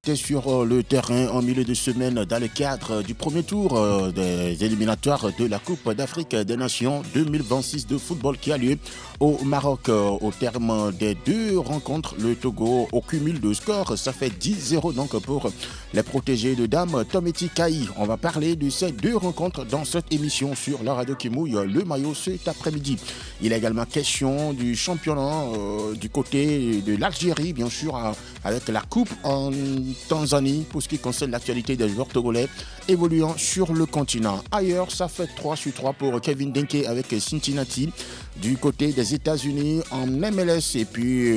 était sur le terrain en milieu de semaine dans le cadre du premier tour des éliminatoires de la Coupe d'Afrique des Nations 2026 de football qui a lieu au Maroc. Au terme des deux rencontres, le Togo au cumul de scores, ça fait 10-0 donc pour les protégés de Dame Tometi Kaï. On va parler de ces deux rencontres dans cette émission sur la radio qui mouille le maillot cet après-midi. Il est également question du championnat du côté de l'Algérie, bien sûr, avec la Coupe en Tanzanie pour ce qui concerne l'actualité des joueurs togolais évoluant sur le continent. Ailleurs, ça fait 3-3 pour Kevin Denke avec Cincinnati. Du côté des États-Unis en MLS, et puis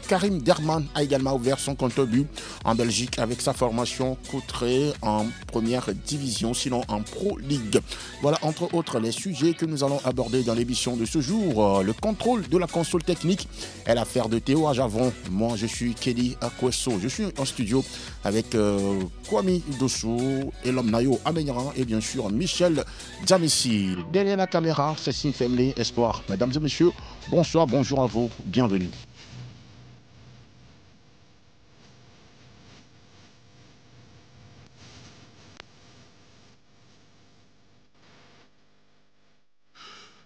Karim Derman a également ouvert son compte but en Belgique avec sa formation Courtrai en première division, sinon en Pro League. Voilà entre autres les sujets que nous allons aborder dans l'émission de ce jour. Le contrôle de la console technique est l'affaire de Théo Ajavon. Moi je suis Kelly Akweso. Je suis en studio avec Kwame Dosso, Elom Nayo Amenyran et bien sûr Michel Djamissi. Derrière la caméra, c'est Sin Family Espoir. Mesdames et messieurs, bonsoir, bonjour à vous, bienvenue.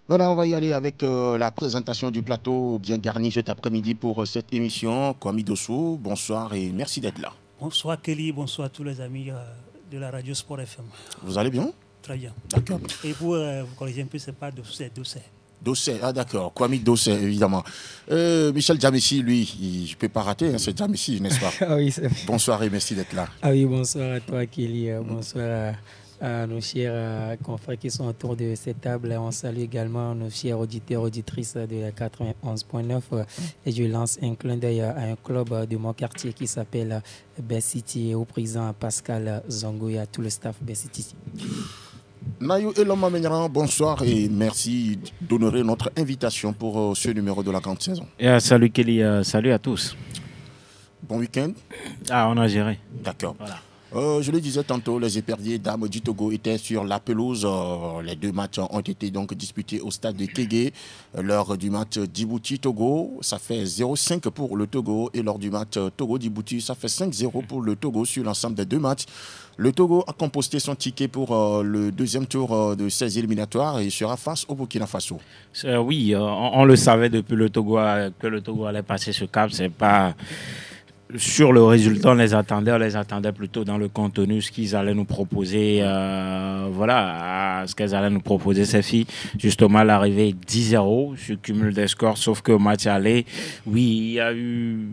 Voilà, on va y aller avec la présentation du plateau bien garni cet après-midi pour cette émission. Kwame Dosso, bonsoir et merci d'être là. Bonsoir Kelly, bonsoir à tous les amis de la radio Sport FM. Vous allez bien? Très bien. D'accord. Et pour vous corriger un peu, c'est pas Dossé. Dossé, ah d'accord, Kwame Dossé, évidemment. Michel Djamissi, lui, je ne peux pas rater, hein, c'est Djamissi, n'est-ce pas? Ah oui, bonsoir et merci d'être là. Ah oui, bonsoir à toi Kelly, bonsoir à nos chers confrères qui sont autour de cette table. On salue également nos chers auditeurs, auditrices de la 91.9 et je lance un clin d'œil à un club de mon quartier qui s'appelle Best City et au président Pascal Zongo et à tout le staff Best City. Nayo Elom Amenyran, bonsoir et merci d'honorer notre invitation pour ce numéro de la grande saison. Salut Kelly, salut à tous. Bon week-end. Ah, on a géré. D'accord. Voilà. Je le disais tantôt, les éperviers Dames du Togo étaient sur la pelouse. Les deux matchs ont été donc disputés au stade de Kégué. Lors du match Djibouti-Togo, ça fait 0-5 pour le Togo. Et lors du match Togo-Djibouti, ça fait 5-0 pour le Togo sur l'ensemble des deux matchs. Le Togo a composté son ticket pour le deuxième tour de ces éliminatoires et sera face au Burkina Faso. Oui, on le savait depuis le Togo que le Togo allait passer ce cap. C'est pas... Sur le résultat, on les attendait plutôt dans le contenu, ce qu'ils allaient nous proposer, ce qu'elles allaient nous proposer, ces filles. Justement, l'arrivée 10-0 sur cumul des scores, sauf que au match aller, oui, il y a eu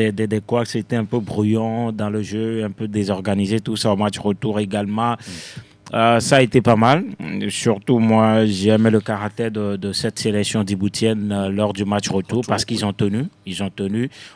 des couacs, c'était un peu brouillon dans le jeu, un peu désorganisé, tout ça au match retour également. Ça a été pas mal. Surtout, moi, j'ai aimé le caractère de cette sélection djiboutienne lors du match retour parce qu'ils ont tenu.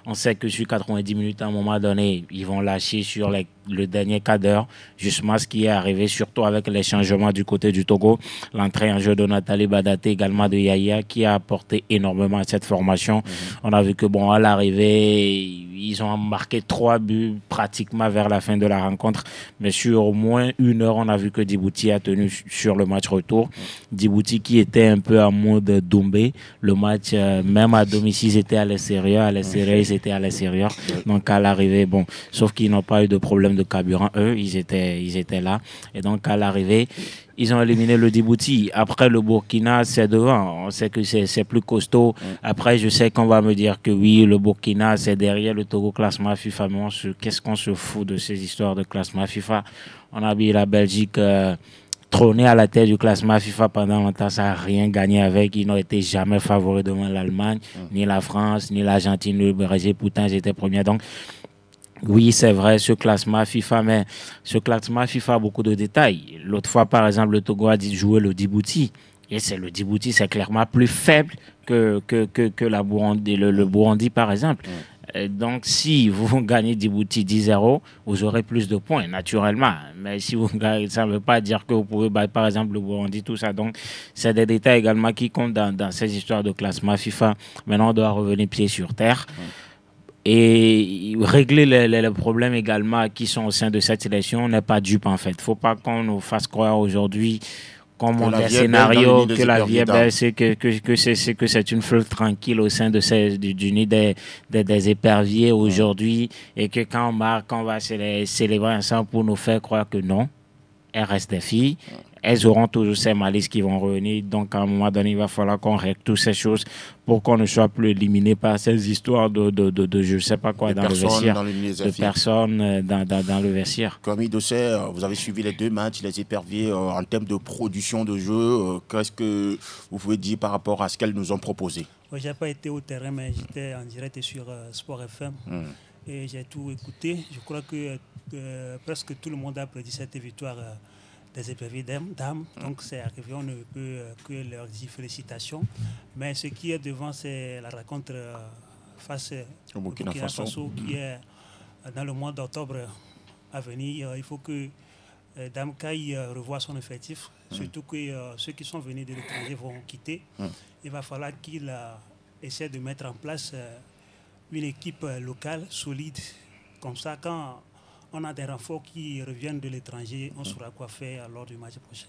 On sait que sur 90 minutes, à un moment donné, ils vont lâcher sur le dernier quart d'heure, justement ce qui est arrivé, surtout avec les changements du côté du Togo. L'entrée en jeu de Nathalie Badaté, également de Yaya, qui a apporté énormément à cette formation. On a vu que, à l'arrivée, ils ont marqué 3 buts pratiquement vers la fin de la rencontre. Mais sur au moins 1 heure, on a vu que Djibouti a tenu sur le match retour. Djibouti qui était un peu en mode Doumbé. Le match, même à domicile, ils étaient à l'extérieur. À l'extérieur, ils étaient à l'extérieur. Donc à l'arrivée, sauf qu'ils n'ont pas eu de problème de carburant. Eux, ils étaient là. Et donc à l'arrivée, ils ont éliminé le Djibouti. Après, le Burkina, c'est devant. On sait que c'est plus costaud. Après, je sais qu'on va me dire que oui, le Burkina, c'est derrière le Togo classement FIFA. Mais qu'est-ce qu'on se fout de ces histoires de classement FIFA? On a vu la Belgique trôner à la tête du classement FIFA pendant longtemps. Ça n'a rien gagné avec. Ils n'ont été jamais favoris devant l'Allemagne, ni la France, ni l'Argentine, ni le Brésil. Pourtant, ils étaient premiers. Donc, oui, c'est vrai, ce classement FIFA, mais ce classement FIFA a beaucoup de détails. L'autre fois, par exemple, le Togo a joué le Djibouti. Et le Djibouti, c'est clairement plus faible que la Burundi, le Burundi, par exemple. Donc, si vous gagnez Djibouti 10-0, vous aurez plus de points, naturellement. Mais si vous gagnez, ça ne veut pas dire que vous pouvez battre, par exemple, le Burundi, tout ça. Donc, c'est des détails également qui comptent dans ces histoires de classement FIFA. Maintenant, on doit revenir pied sur terre. Et régler les problèmes également qui sont au sein de cette sélection. On n'est pas dupe, en fait. Il ne faut pas qu'on nous fasse croire aujourd'hui qu'on monte des scénarios, que la vie est belle, c'est que c'est une fleuve tranquille au sein de du nid des éperviers aujourd'hui, et que quand on marque, on va célébrer ensemble pour nous faire croire que non, elles restent des filles. Elles auront toujours ces malices qui vont revenir. Donc, à un moment donné, il va falloir qu'on règle toutes ces choses pour qu'on ne soit plus éliminé par ces histoires de je ne sais pas quoi, dans le vestiaire. De personnes dans le vestiaire. Comme Dosset, vous avez suivi les 2 matchs, les éperviers, en termes de production de jeu. Qu'est-ce que vous pouvez dire par rapport à ce qu'elles nous ont proposé? Je n'ai pas été au terrain, mais j'étais en direct sur Sport FM. Et j'ai tout écouté. Je crois que presque tout le monde a applaudi cette victoire des éperviers dames. Donc c'est arrivé, on ne peut que leur dire félicitations. Mais ce qui est devant, c'est la rencontre face au Burkina Faso qui est dans le mois d'octobre à venir. Il faut que Dame Kai revoie son effectif, surtout que ceux qui sont venus de l'étranger vont quitter. Il va falloir qu'il essaie de mettre en place une équipe locale solide. Comme ça, quand on a des renforts qui reviennent de l'étranger, on saura quoi faire lors du match prochain.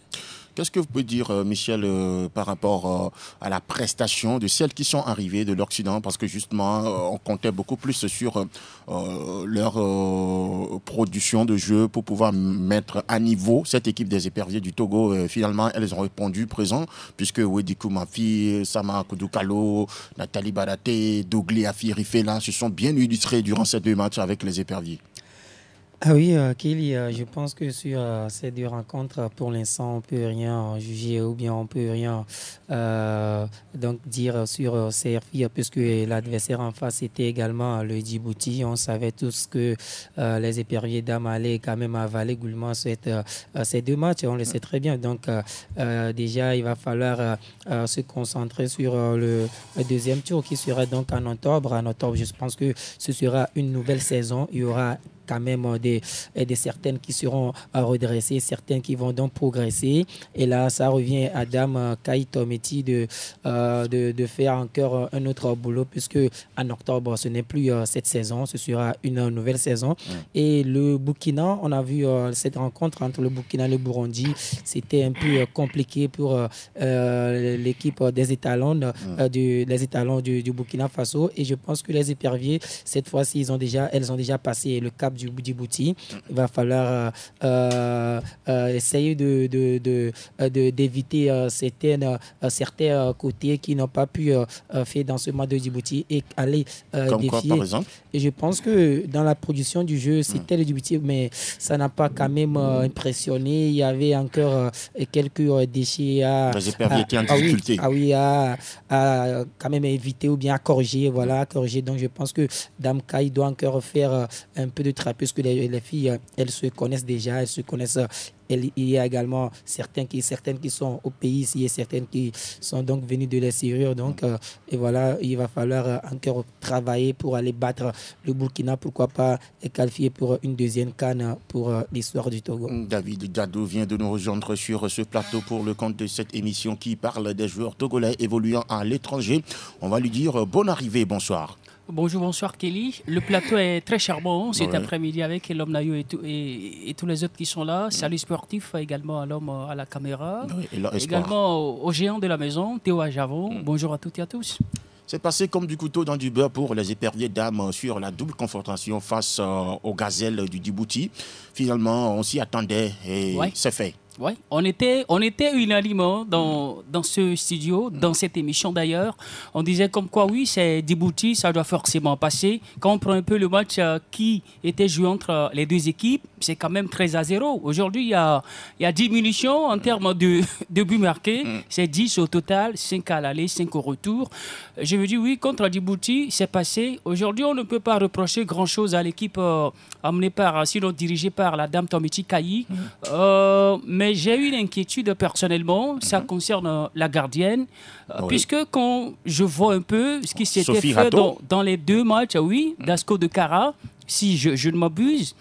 Qu'est-ce que vous pouvez dire, Michel, par rapport à la prestation de celles qui sont arrivées de l'Occident? Parce que justement, on comptait beaucoup plus sur leur production de jeu pour pouvoir mettre à niveau cette équipe des éperviers du Togo. Finalement, elles ont répondu présent, puisque Wedi Koumafi, Sama Koudoukalo, Nathalie Badaté, Dougli Afirifela se sont bien illustrés durant ces 2 matchs avec les éperviers. Ah oui, Kelly, je pense que sur ces 2 rencontres, pour l'instant, on ne peut rien juger ou bien on ne peut rien donc dire sur ces filles, puisque l'adversaire en face était également le Djibouti. On savait tous que les éperviers dames allaient quand même avaler goulûment ces 2 matchs, on le sait très bien. Donc déjà, il va falloir se concentrer sur le 2e tour qui sera donc en octobre. En octobre, je pense que ce sera une nouvelle saison. Il y aura quand même des certaines qui seront redressées, certaines qui vont donc progresser. Et là, ça revient à Dame Kai Tometi de faire encore un autre boulot, puisque en octobre, ce n'est plus cette saison, ce sera une nouvelle saison. Et le Burkina, on a vu cette rencontre entre le Burkina et le Burundi, c'était un peu compliqué pour l'équipe des étalons, les étalons du Burkina Faso. Et je pense que les éperviers, cette fois-ci, elles ont déjà passé le cap du Djibouti. Il va falloir essayer d'éviter certains côtés qui n'ont pas pu faire dans ce match de Djibouti et aller défier. Quoi, par exemple? Et je pense que dans la production du jeu, c'était le Djibouti, mais ça n'a pas quand même impressionné. Il y avait encore quelques déchets à difficulté. À quand même éviter ou bien à corriger. Voilà, à corriger. Donc je pense que Dame Kai doit encore faire un peu de travail, puisque les filles, elles se connaissent déjà, elles se connaissent. Il y a également certaines qui sont au pays ici et certaines qui sont donc venues de l'extérieur. Donc, et voilà, il va falloir encore travailler pour aller battre le Burkina, pourquoi pas, et qualifier pour une 2e CAN pour l'histoire du Togo. David Diado vient de nous rejoindre sur ce plateau pour le compte de cette émission qui parle des joueurs togolais évoluant à l'étranger. On va lui dire bonne arrivée, bonsoir. Bonjour, bonsoir Kelly. Le plateau est très charmant cet après-midi avec l'homme Nayo et tous les autres qui sont là. Salut sportif également à l'homme à la caméra. Également au géant de la maison, Théo Ajavon. Bonjour à toutes et à tous. C'est passé comme du couteau dans du beurre pour les éperviers dames sur la double confrontation face aux gazelles du Djibouti. Finalement, on s'y attendait et c'est fait. Oui, on était unanime dans ce studio, dans cette émission d'ailleurs. On disait comme quoi, oui, c'est Djibouti, ça doit forcément passer. Quand on prend un peu le match qui était joué entre les 2 équipes, c'est quand même 13-0. Aujourd'hui, il y a diminution en termes de buts marqués. C'est 10 au total, 5 à l'aller, 5 au retour. Je me dis, oui, contre Djibouti, c'est passé. Aujourd'hui, on ne peut pas reprocher grand-chose à l'équipe sinon dirigée par la dame Tometi Kai. Mais j'ai eu une inquiétude personnellement, ça concerne la gardienne, puisque quand je vois un peu ce qui s'était fait dans les 2 matchs, d'Asco de Cara, si je ne m'abuse,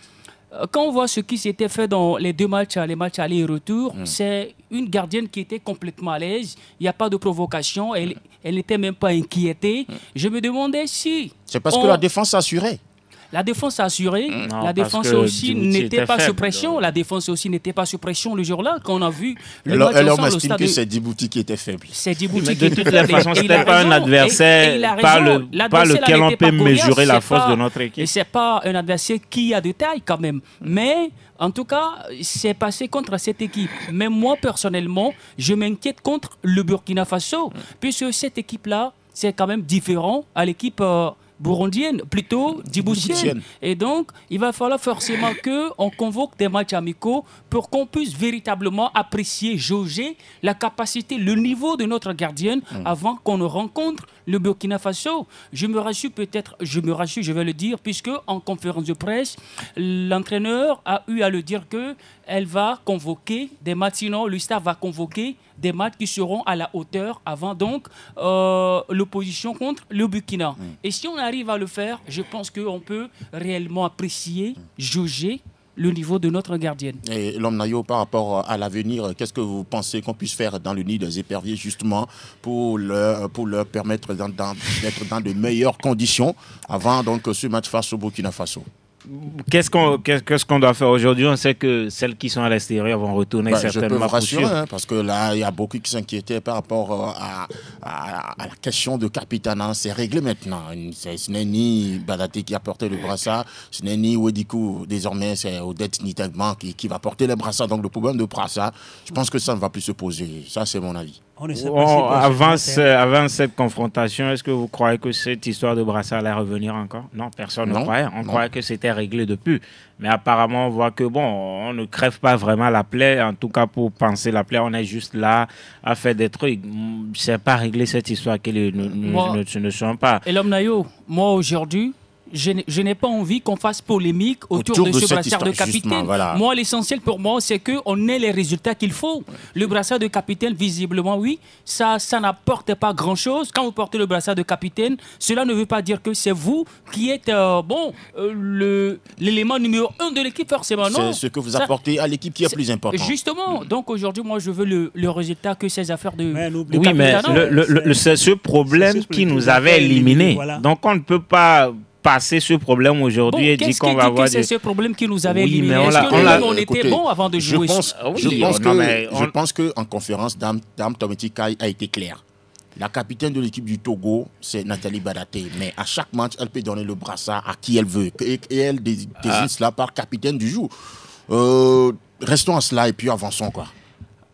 quand on voit ce qui s'était fait dans les 2 matchs, les matchs aller et retour, c'est une gardienne qui était complètement à l'aise, il n'y a pas de provocation, elle n'était même pas inquiétée. Je me demandais si... C'est parce que la défense assurait. La défense a assuré. Non, la défense aussi n'était pas sous pression. La défense aussi n'était pas sous pression le jour-là, quand on a vu le match alors ensemble au stade. que c'est Djibouti qui était faible. C'est Djibouti qui de était toutes les façons, ce n'était pas un adversaire par lequel on peut mesurer la force de notre équipe. Et ce n'est pas un adversaire qui a de taille quand même. Mais en tout cas, c'est passé contre cette équipe. Mais moi, personnellement, je m'inquiète contre le Burkina Faso, puisque cette équipe-là, c'est quand même différent à l'équipe burundienne, plutôt djiboutienne. Et donc, il va falloir forcément qu'on convoque des matchs amicaux pour qu'on puisse véritablement apprécier, jauger la capacité, le niveau de notre gardienne avant qu'on ne rencontre le Burkina Faso. Je me rassure, je vais le dire, puisque en conférence de presse, l'entraîneur a eu à le dire qu'elle va convoquer des matchs, sinon le staff va convoquer des matchs qui seront à la hauteur avant donc l'opposition contre le Burkina. Et si on arrive à le faire, je pense qu'on peut réellement apprécier, juger le niveau de notre gardienne. Et l'homme Nayo, par rapport à l'avenir, qu'est-ce que vous pensez qu'on puisse faire dans le nid des éperviers justement pour leur permettre d'être dans de meilleures conditions avant donc ce match face au Burkina Faso? Qu'est-ce qu'on doit faire aujourd'hui? On sait que celles qui sont à l'extérieur vont retourner certainement. Je peux vous rassurer, parce que là, il y a beaucoup qui s'inquiétaient par rapport à la question de capitaine. C'est réglé maintenant. Ce n'est ni Badaté qui a porté le brassard, ce n'est ni Wedikou. Désormais, c'est Odette Nitagman qui va porter le brassard. Donc le problème de brassard, je pense que ça ne va plus se poser. Ça, c'est mon avis. Avant cette confrontation, est-ce que vous croyez que cette histoire de brassard allait revenir encore? Non, personne ne croyait. On croyait que c'était réglé depuis. Mais apparemment, on voit que on ne crève pas vraiment la plaie. En tout cas, pour penser la plaie, on est juste là à faire des trucs. C'est pas réglé cette histoire qui ne sont pas. Et l'homme Nayo, moi aujourd'hui, je n'ai pas envie qu'on fasse polémique autour de ce brassard de capitaine. Voilà. Moi, l'essentiel pour moi, c'est qu'on ait les résultats qu'il faut. Le brassard de capitaine, visiblement, oui, ça n'apporte pas grand-chose. Quand vous portez le brassard de capitaine, cela ne veut pas dire que c'est vous qui êtes l'élément numéro 1 de l'équipe, forcément. Non. C'est ce que vous apportez à l'équipe qui est plus important. Justement. Donc aujourd'hui, moi, je veux le résultat que ces affaires de oui, mais c'est ce problème qui nous avait éliminés. Voilà. Donc on ne peut pas passer ce problème aujourd'hui et dire qu'on va avoir c'est ce problème qui nous avait éliminé. Est-ce qu'on était bon avant de jouer? Je pense qu'en conférence, Dame Tometi Kai a été claire. La capitaine de l'équipe du Togo, c'est Nathalie Badaté. Mais à chaque match, elle peut donner le brassard à qui elle veut. Et elle désigne cela par capitaine du jour. Restons à cela et puis avançons, quoi.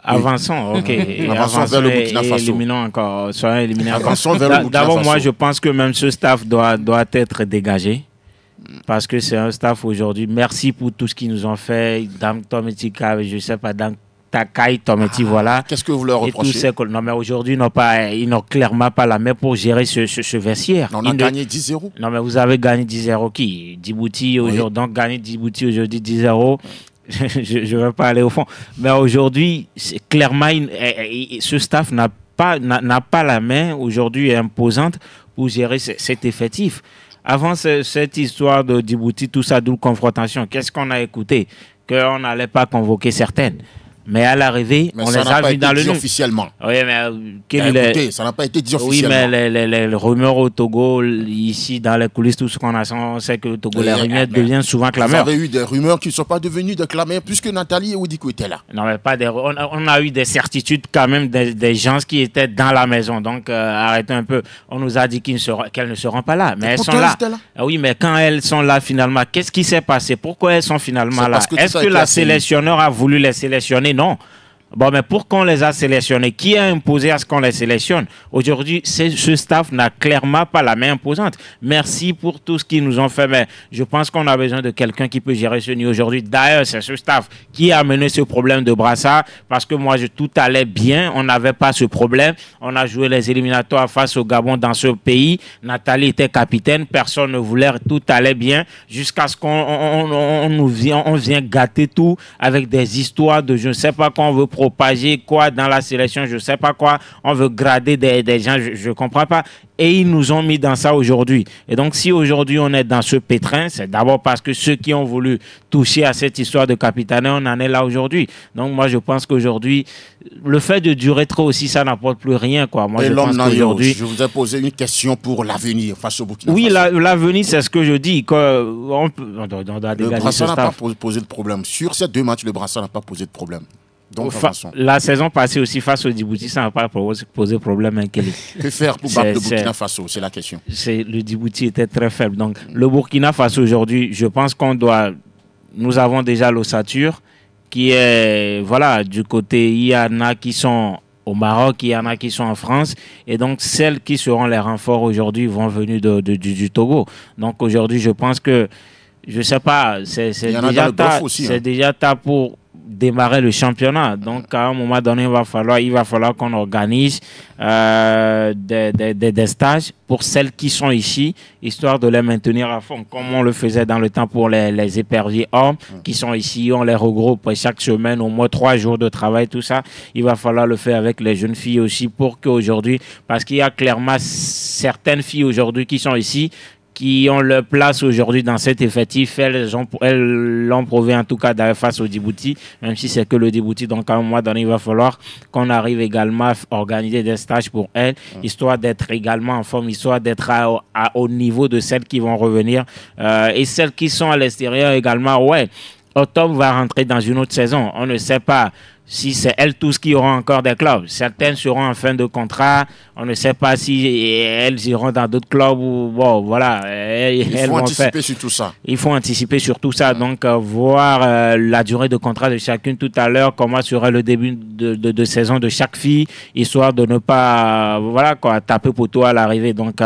Avançons, ok. Avançons vers le Burkina Faso. Éliminons encore, soyons éliminés. Avançons vers le Burkina Faso. D'abord, moi, je pense que même ce staff doit être dégagé. Parce que c'est un staff aujourd'hui. Merci pour tout ce qu'ils nous ont fait. Dame Tometi, je ne sais pas, Dame Takai Tometi, voilà. Qu'est-ce que vous leur reprochez? Non, mais aujourd'hui, ils n'ont clairement pas la main pour gérer ce vestiaire. On a gagné 10-0. Non, mais vous avez gagné 10-0 qui? Djibouti, aujourd'hui, donc gagné Djibouti aujourd'hui 10-0. Je ne vais pas aller au fond. Mais aujourd'hui, clairement, ce staff n'a pas la main aujourd'hui imposante pour gérer cet effectif. Avant cette histoire de Djibouti, tout ça, double confrontation, qu'est-ce qu'on a écouté? Qu'on n'allait pas convoquer certaines. Mais à l'arrivée, on les a vus dans le nom. Officiellement. Oui, mais écoutez, ça n'a pas été dit officiellement. Oui, mais les rumeurs au Togo, ici, dans les coulisses, tout ce qu'on a, on sait que au Togo, les rumeurs deviennent souvent clameurs. Vous avez eu des rumeurs qui ne sont pas devenues des clameurs puisque Nathalie et Wedikou étaient là. Non, mais pas on a eu des certitudes quand même des gens qui étaient dans la maison. Donc, arrêtez un peu. On nous a dit qu'elles ne seront pas là. Mais elles sont là. Oui, mais quand elles sont là, finalement, qu'est-ce qui s'est passé? Pourquoi elles sont finalement là? Est-ce que la sélectionneur a voulu les sélectionner? Non. Bon, mais pourquoi on les a sélectionnés? Qui a imposé à ce qu'on les sélectionne? Aujourd'hui, ce staff n'a clairement pas la main imposante. Merci pour tout ce qu'ils nous ont fait, mais je pense qu'on a besoin de quelqu'un qui peut gérer ce niveau aujourd'hui. D'ailleurs, c'est ce staff qui a amené ce problème de brassard, parce que moi, tout allait bien. On n'avait pas ce problème. On a joué les éliminatoires face au Gabon dans ce pays. Nathalie était capitaine. Personne ne voulait. Tout allait bien jusqu'à ce qu'on vient gâter tout avec des histoires de je ne sais pas quoi on veut propager quoi dans la sélection, je ne sais pas quoi. On veut grader des gens, je ne comprends pas. Et ils nous ont mis dans ça aujourd'hui. Et donc, si aujourd'hui on est dans ce pétrin, c'est d'abord parce que ceux qui ont voulu toucher à cette histoire de Capitana, on en est là aujourd'hui. Donc, moi, je pense qu'aujourd'hui, le fait de durer trop aussi, ça n'apporte plus rien, quoi. Moi, et je pense qu'aujourd'hui... Je vous ai posé une question pour l'avenir face au Burkina Oui, Faso. l'avenir, c'est ce que je dis. On doit le Brassard n'a pas posé de problème. Sur ces 2 matchs, le Brassard n'a pas posé de problème. Donc, la saison passée aussi, face au Djibouti, ça n'a pas posé problème. Que faire pour battre le Burkina Faso? C'est la question. Le Djibouti était très faible. Donc, le Burkina Faso aujourd'hui, je pense qu'on doit... Nous avons déjà l'ossature qui est... Voilà, du côté, il y en a qui sont au Maroc, il y en a qui sont en France. Et donc, celles qui seront les renforts aujourd'hui vont venir du Togo. Donc, aujourd'hui, je pense que... Je ne sais pas, c'est déjà tard pour démarrer le championnat. Donc, à un moment donné, il va falloir qu'on organise des stages pour celles qui sont ici, histoire de les maintenir à fond, comme on le faisait dans le temps pour les éperviers hommes qui sont ici. On les regroupe chaque semaine, au moins 3 jours de travail, tout ça. Il va falloir le faire avec les jeunes filles aussi pour qu'aujourd'hui, parce qu'il y a clairement certaines filles aujourd'hui qui sont ici, qui ont leur place aujourd'hui dans cet effectif. Elles l'ont prouvé en tout cas face au Djibouti, même si c'est que le Djibouti. Donc à un moment donné, il va falloir qu'on arrive également à organiser des stages pour elles, histoire d'être également en forme, histoire d'être au niveau de celles qui vont revenir. Et celles qui sont à l'extérieur également, ouais, octobre va rentrer dans une autre saison. On ne sait pas si c'est elles tous qui auront encore des clubs. Certaines seront en fin de contrat. On ne sait pas si elles iront dans d'autres clubs ou bon, voilà. Il faut anticiper sur tout ça. Il faut anticiper sur tout ça. Donc, voir la durée de contrat de chacune tout à l'heure, comment sera le début de saison de chaque fille, histoire de ne pas, voilà, quoi, taper poteau à l'arrivée. Donc,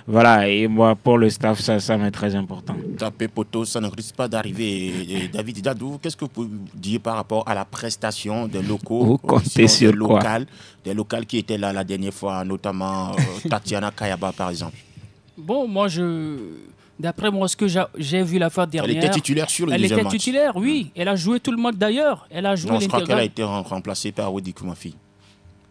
voilà. Et moi, pour le staff, ça m'est très important. Taper poteau, ça ne risque pas d'arriver. Et David Dadou, qu'est-ce que vous pouvez dire par rapport à la prestation des locaux? Vous comptez sur quoi? Des locales qui étaient là la dernière fois, notamment Tatiana Kayaba, par exemple. Bon, moi, d'après moi, ce que j'ai vu la fois dernière... Elle était titulaire sur le deuxième match. Elle était titulaire, oui. Elle a joué tout le match d'ailleurs. Elle a joué. Non, je crois qu'elle a été remplacée par Wodi Koumafi.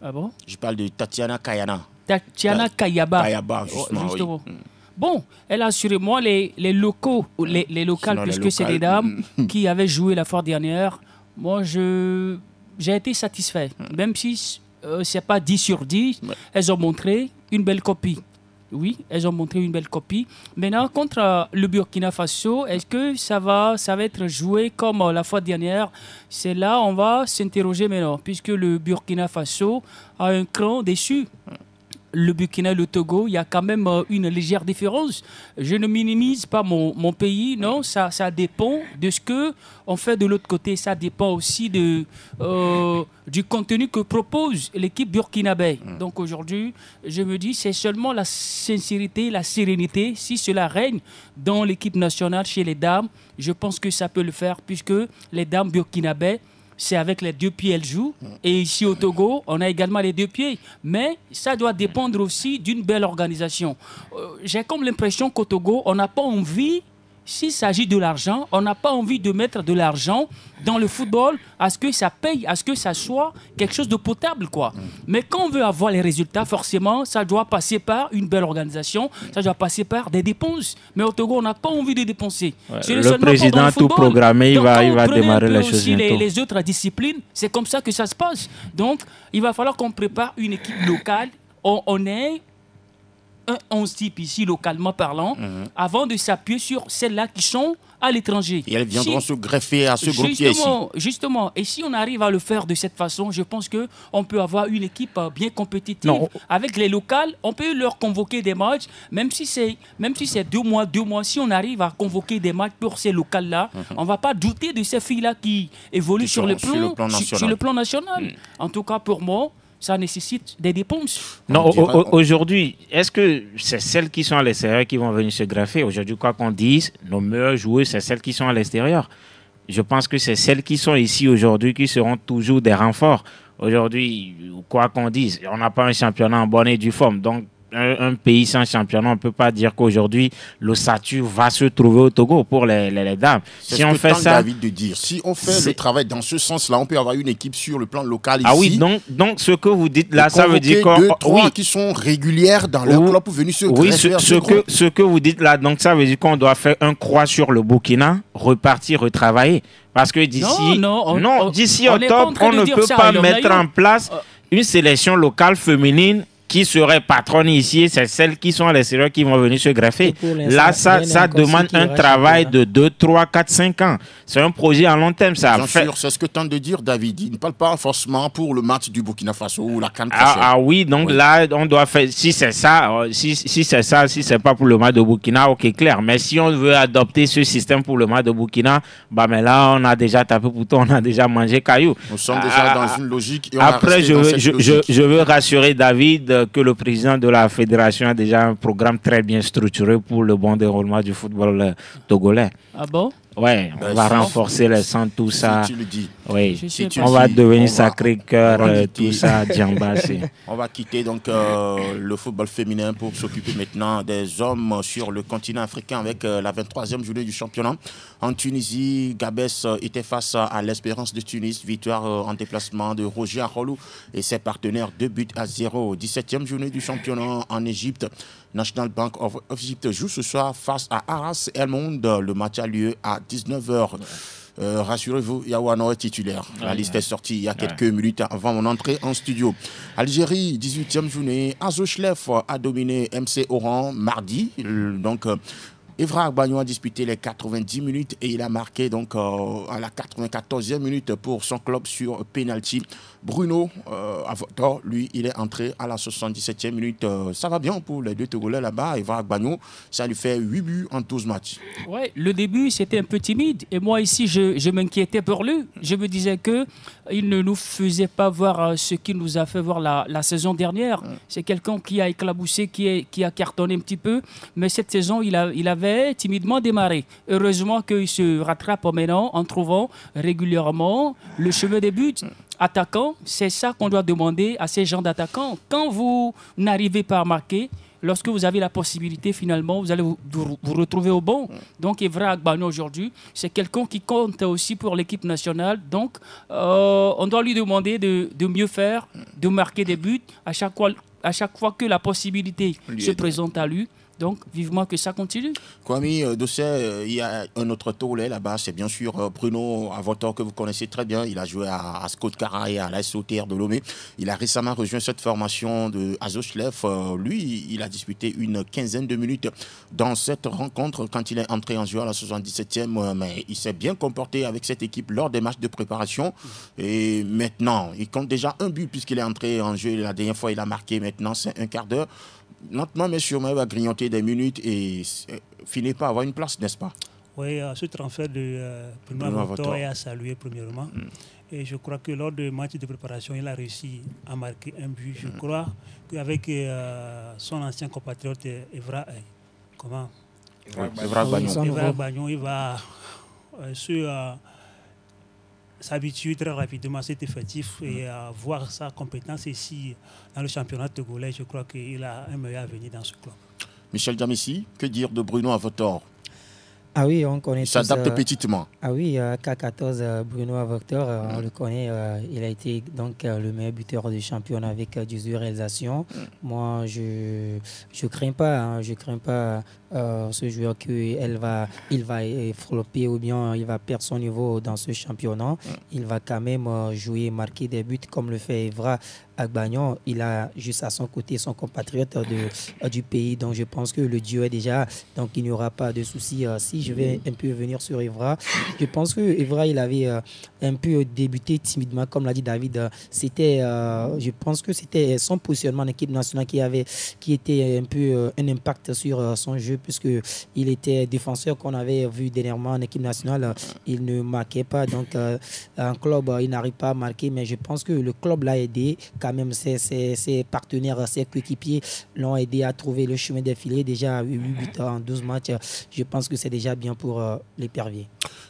Ah bon? Je parle de Tatiana Kayana. Tatiana Kayaba. Kayaba, justement. Oui. Bon, elle a assurément les locaux, les locales, puisque c'est des dames qui avaient joué la fois dernière. Moi, j'ai été satisfait. Même si ce n'est pas 10 sur 10, elles ont montré une belle copie. Oui, elles ont montré une belle copie. Maintenant, contre le Burkina Faso, est-ce que ça va être joué comme la fois dernière? C'est là on va s'interroger maintenant, puisque le Burkina Faso a un cran dessus. Le Burkina et le Togo, il y a quand même une légère différence. Je ne minimise pas mon pays, non, ça dépend de ce qu'on fait de l'autre côté. Ça dépend aussi du contenu que propose l'équipe burkinabé. Donc aujourd'hui, je me dis, c'est seulement la sincérité, la sérénité. Si cela règne dans l'équipe nationale chez les dames, je pense que ça peut le faire, puisque les dames burkinabé, c'est avec les 2 pieds elles jouent. Et ici au Togo, on a également les 2 pieds. Mais ça doit dépendre aussi d'une belle organisation. J'ai comme l'impression qu'au Togo, on n'a pas envie, s'il s'agit de l'argent, on n'a pas envie de mettre de l'argent dans le football à ce que ça paye, à ce que ça soit quelque chose de potable, quoi. Mais quand on veut avoir les résultats, forcément, ça doit passer par une belle organisation, ça doit passer par des dépenses. Mais au Togo, on n'a pas envie de dépenser. Ouais, le président a tout programmé, il va démarrer les choses bientôt. Les autres disciplines, c'est comme ça que ça se passe. Donc, il va falloir qu'on prépare une équipe locale. On est un 11 type ici, localement parlant, avant de s'appuyer sur celles-là qui sont à l'étranger. Et elles viendront se greffer à ce groupe qui est ici. Justement, et si on arrive à le faire de cette façon, je pense qu'on peut avoir une équipe bien compétitive. Non. Avec les locales, on peut leur convoquer des matchs, même si c'est 2 mois, si on arrive à convoquer des matchs pour ces locales-là, on ne va pas douter de ces filles-là qui évoluent sur le plan national. En tout cas, pour moi, ça nécessite des dépenses. Non, aujourd'hui, est-ce que c'est celles qui sont à l'extérieur qui vont venir se greffer? Aujourd'hui, quoi qu'on dise, nos meilleures joueuses, c'est celles qui sont à l'extérieur. Je pense que c'est celles qui sont ici aujourd'hui qui seront toujours des renforts. Aujourd'hui, quoi qu'on dise, on n'a pas un championnat en bonne et due forme. Donc, un pays sans championnat, on ne peut pas dire qu'aujourd'hui, l'ossature va se trouver au Togo pour les dames. Si on fait ça, David de dire, si on fait le travail dans ce sens-là, on peut avoir une équipe sur le plan local ici. Ah oui, donc ce que vous dites là, ça veut dire que... deux, trois qui sont régulières dans leur club pour venir se greffer. Oui, ce que vous dites là, donc ça veut dire qu'on doit faire un croix sur le Burkina, repartir, retravailler. Parce que d'ici d'ici octobre, on ne peut pas mettre en place une sélection locale féminine qui serait patronne ici, c'est celles qui sont à l'extérieur qui vont venir se greffer. Là, ça demande un travail de 2, 3, 4, 5 ans. C'est un projet à long terme. Ça Bien sûr, c'est ce que tente de dire David. Il ne parle pas forcément pour le match du Burkina Faso ou la CAN prochaine. Ah oui, donc là, on doit faire... Si c'est ça, si c'est pas pour le match de Burkina, ok, clair. Mais si on veut adopter ce système pour le match de Burkina, mais là, on a déjà tapé pour tout, on a déjà mangé caillou. Nous sommes déjà dans une logique. Et après, je veux rassurer David que le président de la fédération a déjà un programme très bien structuré pour le bon déroulement du football togolais. Ah bon? Ouais, on va renforcer les centres, tout ça. Si tu le dis. Oui, on va devenir Sacré-Cœur, tout ça, Djamba. On va quitter donc le football féminin pour s'occuper maintenant des hommes sur le continent africain avec la 23e journée du championnat. En Tunisie, Gabès était face à l'Espérance de Tunis. Victoire en déplacement de Roger Arolou et ses partenaires 2-0. 17e journée du championnat en Égypte. National Bank of Egypt joue ce soir face à Aras El Monde. Le match a lieu à 19h. Rassurez-vous, Yawano est titulaire. La liste est sortie il y a quelques minutes avant mon entrée en studio. Algérie, 18e journée. Azochlef a dominé MC Oran mardi. Donc, Evra Agbagno a disputé les 90 minutes et il a marqué donc à la 94e minute pour son club sur penalty. Bruno Avotor, lui, il est entré à la 77e minute. Ça va bien pour les deux Togolais là-bas. Evra Agbagno, ça lui fait 8 buts en 12 matchs. Ouais, le début, c'était un peu timide. Et moi, ici, je m'inquiétais pour lui. Je me disais qu'il ne nous faisait pas voir ce qu'il nous a fait voir la saison dernière. C'est quelqu'un qui a éclaboussé, qui a cartonné un petit peu. Mais cette saison, il avait timidement démarré. Heureusement qu'il se rattrape maintenant en trouvant régulièrement le chemin des buts. Attaquant, c'est ça qu'on doit demander à ces gens d'attaquants. Quand vous n'arrivez pas à marquer, lorsque vous avez la possibilité, finalement, vous allez vous retrouver au bon. Donc, Evra Agbagno aujourd'hui, c'est quelqu'un qui compte aussi pour l'équipe nationale. Donc, on doit lui demander de mieux faire, de marquer des buts à chaque fois que la possibilité se présente à lui. Donc, vivement que ça continue. Kwame Dossé, il y a un autre Togolais là-bas, c'est bien sûr Bruno Avotor que vous connaissez très bien. Il a joué à Scott Cara et à la SOTR de Lomé. Il a récemment rejoint cette formation de Azochlef. Lui, il a disputé une quinzaine de minutes dans cette rencontre quand il est entré en jeu à la 77e. Mais il s'est bien comporté avec cette équipe lors des matchs de préparation. Et maintenant, il compte déjà un but puisqu'il est entré en jeu. La dernière fois, il a marqué. Maintenant, c'est un quart d'heure. Lentement, mais sûrement, il va grignoter des minutes et finir par avoir une place, n'est-ce pas? Oui, ce transfert de Bruno Avotor est à saluer premièrement. Et je crois que lors du match de préparation, il a réussi à marquer un but. Je crois qu'avec son ancien compatriote Evra Agbagno, il va s'habituer très rapidement à cet effectif et à voir sa compétence ici dans le championnat togolais. Je crois qu'il a un meilleur avenir dans ce club. Michel Djamessi, que dire de Bruno Avotor? Ah oui, on connaît. Il s'adapte petitement. Ah oui, K14, Bruno Avotor, on le connaît. Il a été donc le meilleur buteur du championnat avec 18 réalisations. Moi, je crains pas. Je crains pas ce joueur qu'il va flopper ou bien il va perdre son niveau dans ce championnat. Il va quand même jouer, marquer des buts comme le fait Evra Agbagno. Il a juste à son côté son compatriote du pays. Donc je pense que le duo est déjà. Donc il n'y aura pas de souci. Si je vais un peu venir sur Evra, je pense que Evra il avait un peu débuté timidement, comme l'a dit David. C'était, je pense que c'était son positionnement en équipe nationale qui était un peu un impact sur son jeu, puisque il était défenseur qu'on avait vu dernièrement en équipe nationale. Il ne marquait pas. Donc en club, il n'arrive pas à marquer. Mais je pense que le club l'a aidé. Quand même, ses partenaires, ses coéquipiers l'ont aidé à trouver le chemin défilé. Déjà 8 buts en 12 matchs. Je pense que c'est déjà bien pour l'épervier.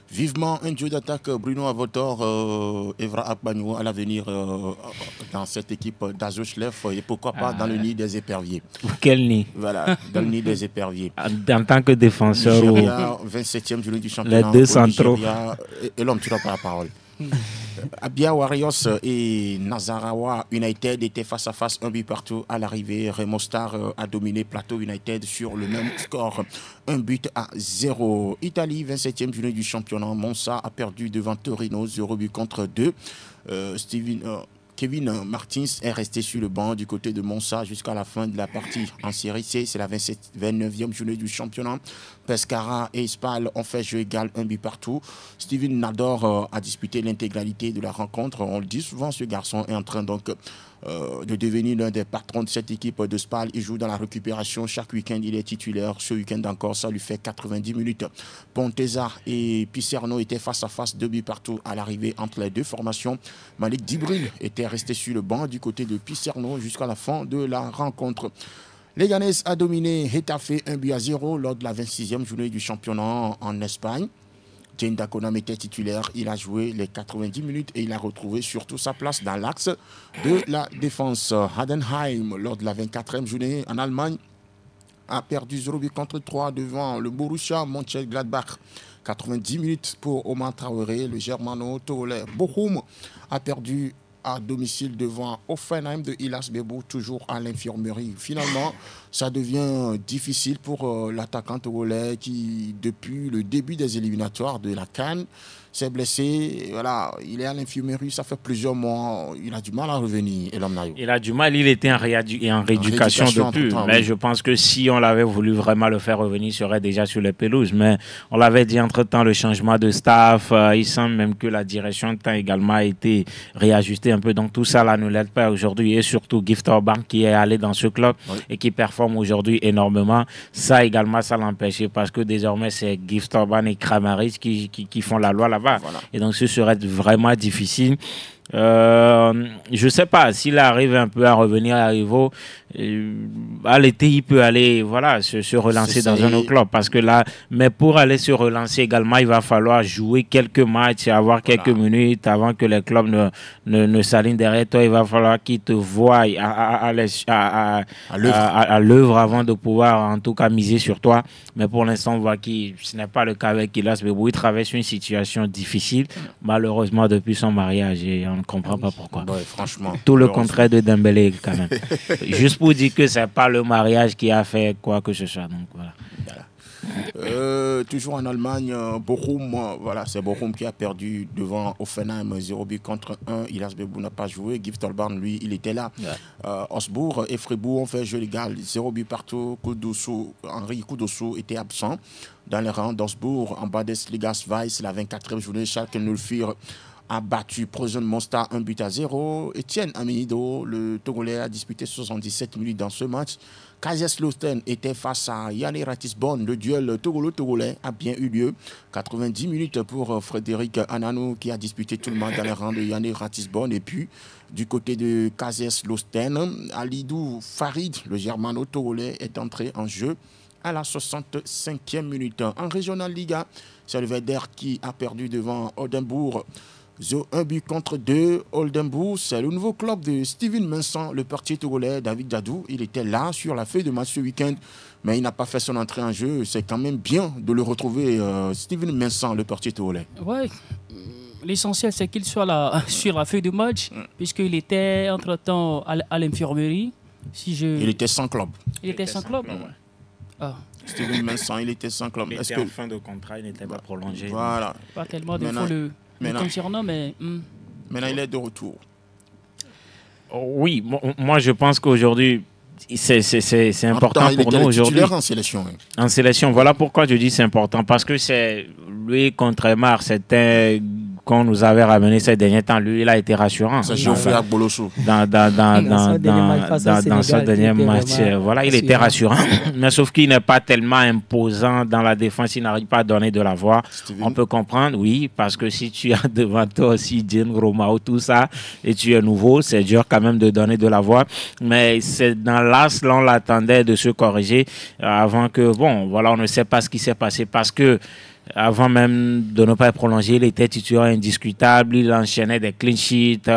Vivement un duo d'attaque Bruno Avotor, Evra Akbagno à l'avenir dans cette équipe d'Azochlev et pourquoi pas dans le nid des éperviers. Quel nid? Voilà, dans le nid des éperviers. En tant que défenseur. Nigeria, 27e journée du championnat. Les deux centraux. Et l'homme, tu n'as pas la parole. Abia Warriors et Nasarawa United étaient face à face, un but partout à l'arrivée. Remo Star a dominé Plateau United sur le même score, 1-0. Italie, 27e journée du championnat. Monza a perdu devant Torino, 0-2. Kevin Martins est resté sur le banc du côté de Monza jusqu'à la fin de la partie. En série C, c'est la 29e journée du championnat. Pescara et Spal ont fait jeu égal, un but partout. Steven Nador a disputé l'intégralité de la rencontre. On le dit souvent, ce garçon est en train donc de devenir l'un des patrons de cette équipe de Spal. Il joue dans la récupération. Chaque week-end, il est titulaire. Ce week-end encore, ça lui fait 90 minutes. Pontesa et Picerno étaient face à face, 2 buts partout à l'arrivée entre les deux formations. Malik Dibril était resté sur le banc du côté de Picerno jusqu'à la fin de la rencontre. Leganés a dominé Getafe 1-0 lors de la 26e journée du championnat en Espagne. Jane Daconam était titulaire, il a joué les 90 minutes et il a retrouvé surtout sa place dans l'axe de la défense. Heidenheim, lors de la 24e journée en Allemagne, a perdu 0-3 devant le Borussia Mönchengladbach. 90 minutes pour Omar Traoré, le germano-togolais. Bochum a perdu à domicile devant Offenheim de Hilas Bebou, toujours à l'infirmerie. Finalement, ça devient difficile pour l'attaquant togolais qui, depuis le début des éliminatoires de la CAN, s'est blessé. Voilà, il est à l'infirmerie, ça fait plusieurs mois. Il a du mal à revenir. Il a du mal, il était en rééducation depuis. Mais je pense que si on l'avait voulu vraiment le faire revenir, il serait déjà sur les pelouses. Mais on l'avait dit entre-temps, le changement de staff, il semble même que la direction de temps également a été réajustée un peu. Donc tout ça là ne l'aide pas aujourd'hui. Et surtout Gift Orban qui est allé dans ce club et qui performe aujourd'hui énormément. Ça également, ça l'empêchait parce que désormais c'est Gift Orban et Kramaric qui font la loi là-bas. Voilà. Et donc ce serait vraiment difficile. Je ne sais pas s'il arrive un peu à revenir à Rivo. À l'été, il peut aller se relancer dans un autre club. Parce que là, mais pour aller se relancer également, il va falloir jouer quelques matchs, avoir quelques minutes avant que les clubs ne s'alignent derrière toi. Il va falloir qu'ils te voient à l'œuvre avant de pouvoir en tout cas miser sur toi. Mais pour l'instant, on voit que ce n'est pas le cas avec Hilas Bebou. Il traverse une situation difficile, malheureusement, depuis son mariage. Et on ne comprend pas pourquoi. Ouais, franchement. Tout le contraire de Dembélé, quand même. Juste pour dire que ce n'est pas le mariage qui a fait quoi que ce soit. Donc, voilà. Toujours en Allemagne, Bochum, c'est Bochum qui a perdu devant Offenheim 0-1. Hilas Bebou n'a pas joué. Gift Orban, lui, il était là. Osbourg et Fribourg ont fait jeu légal, 0 partout. Henri Kudosu était absent dans les rangs d'Osbourg. En Bundesliga Weiss, la 24e journée, Schalke 04 a battu Preußen Mostar 1-0. Etienne Aminido, le Togolais, a disputé 77 minutes dans ce match. Kaiserslautern était face à Yannick Ratisbonne. Le duel Togolo-Togolais a bien eu lieu. 90 minutes pour Frédéric Ananou qui a disputé tout le monde dans les rangs de Yannick Ratisbonne. Et puis, du côté de Kaiserslautern, Alidou Farid, le germano-togolais, est entré en jeu à la 65e minute. En Regional Liga, c'est le Werder qui a perdu devant Oldenbourg. 1-2. Oldenbourg, c'est le nouveau club de Steven Vincent, le portier togolais. David Jadou, il était là sur la feuille de match ce week-end, mais il n'a pas fait son entrée en jeu. C'est quand même bien de le retrouver, Steven Vincent, le portier togolais. Ouais. L'essentiel, c'est qu'il soit là sur la feuille de match, puisqu'il était entre-temps à l'infirmerie. Il était sans club. Il était sans club. Steven Vincent, il était sans club. Il était en fin de contrat, il n'était pas prolongé. Voilà. Pas tellement de fois le concernant, mais... Maintenant, il est de retour. Oui, moi je pense qu'aujourd'hui, c'est important pour nous aujourd'hui. En sélection. En sélection, voilà pourquoi je dis c'est important. Parce que c'est lui contre Mar, c'était qu'on nous avait ramené ces derniers temps. Lui, il a été rassurant. Ça chauffé à Bolosso. Dans ce dernier match, voilà, il était rassurant. Mais sauf qu'il n'est pas tellement imposant dans la défense. Il n'arrive pas à donner de la voix. On peut comprendre, oui, parce que si tu as devant toi aussi Jane Romao, tout ça, et tu es nouveau, c'est dur quand même de donner de la voix. Mais c'est dans l'as, là, on l'attendait de se corriger avant que, on ne sait pas ce qui s'est passé parce que Avant même de ne pas être prolongé, il était titulaire indiscutable. Il enchaînait des clean sheets.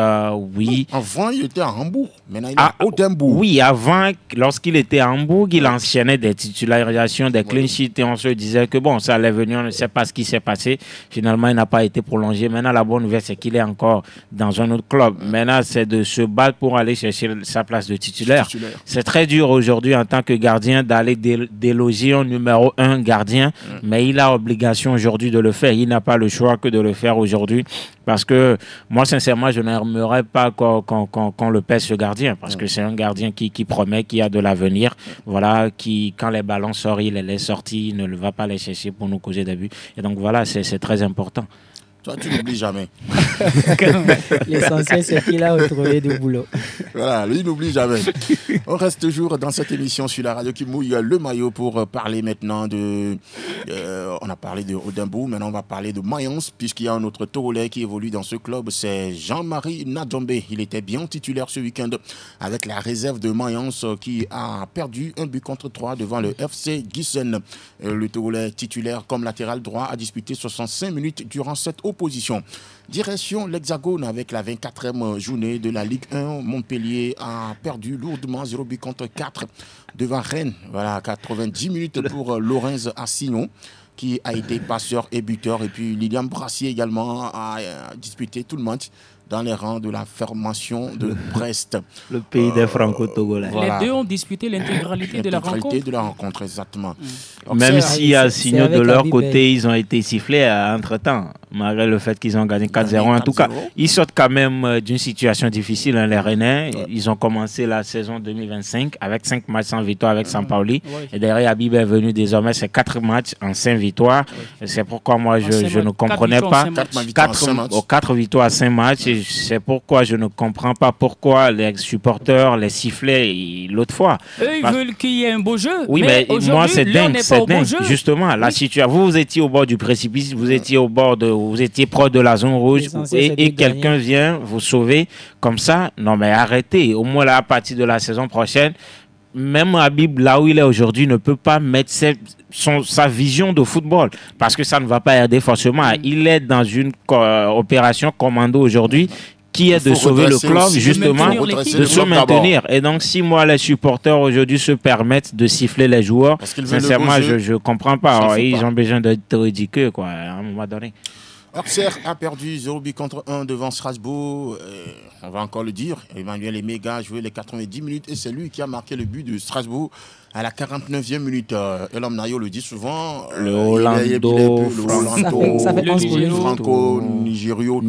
Oui. Avant, il était à Hambourg. Maintenant, il est à Oldenbourg. Oui, avant, lorsqu'il était à Hambourg, il enchaînait des titularisations, des clean sheets. Et on se disait que bon, ça allait venir. On ne sait pas ce qui s'est passé. Finalement, il n'a pas été prolongé. Maintenant, la bonne nouvelle, c'est qu'il est encore dans un autre club. Maintenant, c'est de se battre pour aller chercher sa place de titulaire. C'est très dur aujourd'hui en tant que gardien d'aller déloger un numéro 1 gardien, mais il a obligation aujourd'hui de le faire. Il n'a pas le choix que de le faire aujourd'hui parce que moi, sincèrement, je n'aimerais pas qu'on le pèse ce gardien parce que c'est un gardien qui promet, qui a de l'avenir. Voilà, qui, quand les ballons sortent, il les laisse sortir, il ne va pas les chercher pour nous causer des buts. Et donc voilà, c'est très important. Toi, tu n'oublies jamais. L'essentiel, c'est qu'il a retrouvé du boulot. Voilà, lui, il n'oublie jamais. On reste toujours dans cette émission sur la radio qui mouille le maillot pour parler maintenant de... on a parlé de Oldenbourg, maintenant on va parler de Mayence, puisqu'il y a un autre Togolais qui évolue dans ce club, c'est Jean-Marie Nadjombe. Il était bien titulaire ce week-end avec la réserve de Mayence qui a perdu 1-3 devant le FC Giessen. Le Togolais titulaire comme latéral droit a disputé 65 minutes durant cette opposition. Direction l'Hexagone avec la 24e journée de la Ligue 1. Montpellier a perdu lourdement 0-4 devant Rennes. Voilà, 90 minutes pour Lorenz Assignon qui a été passeur et buteur. Et puis Lilian Brassier également a disputé tout le match dans les rangs de la formation de Brest. Le pays des Franco-Togolais. Voilà. Les deux ont disputé l'intégralité de la rencontre. L'intégralité de la rencontre, exactement. Même si à Signon, de leur côté, ils ont été sifflés entre-temps, malgré le fait qu'ils ont gagné 4-0. En tout cas, ils sortent quand même d'une situation difficile, hein, les Rennais. Ouais. Ils ont commencé la saison 2025 avec 5 matchs sans victoire avec Sampaoli. Ouais. Et derrière, Habib est venu désormais, c'est 4 matchs en 5 victoires. Ouais. C'est pourquoi moi, je ne comprenais pas. 4 victoires à 5 matchs. Et c'est pourquoi je ne comprends pas pourquoi les supporters les sifflaient l'autre fois. Eux, ils veulent qu'il y ait un beau jeu. Oui, mais moi, c'est dingue. C'est dingue. Justement, la situation. Vous étiez au bord du précipice, vous étiez vous étiez proche de la zone rouge et quelqu'un vient vous sauver comme ça. Non, mais arrêtez. Au moins, là, à partir de la saison prochaine, même Habib, là où il est aujourd'hui, ne peut pas mettre sa vision de football parce que ça ne va pas aider forcément. Il est dans une opération commando aujourd'hui qui est de sauver le club, justement, de se maintenir. Et donc, si moi, les supporters aujourd'hui se permettent de siffler les joueurs, sincèrement, je ne comprends pas. Ils ont besoin d'être ridicules, quoi, à un moment donné. Auxerre a perdu 0-1 devant Strasbourg. On va encore le dire. Emmanuel Emega a joué les 90 minutes et c'est lui qui a marqué le but de Strasbourg à la 49e minute. Elam Nayo le dit souvent. Le Orlando, ça fait 11 buts. Franco, Nigerio,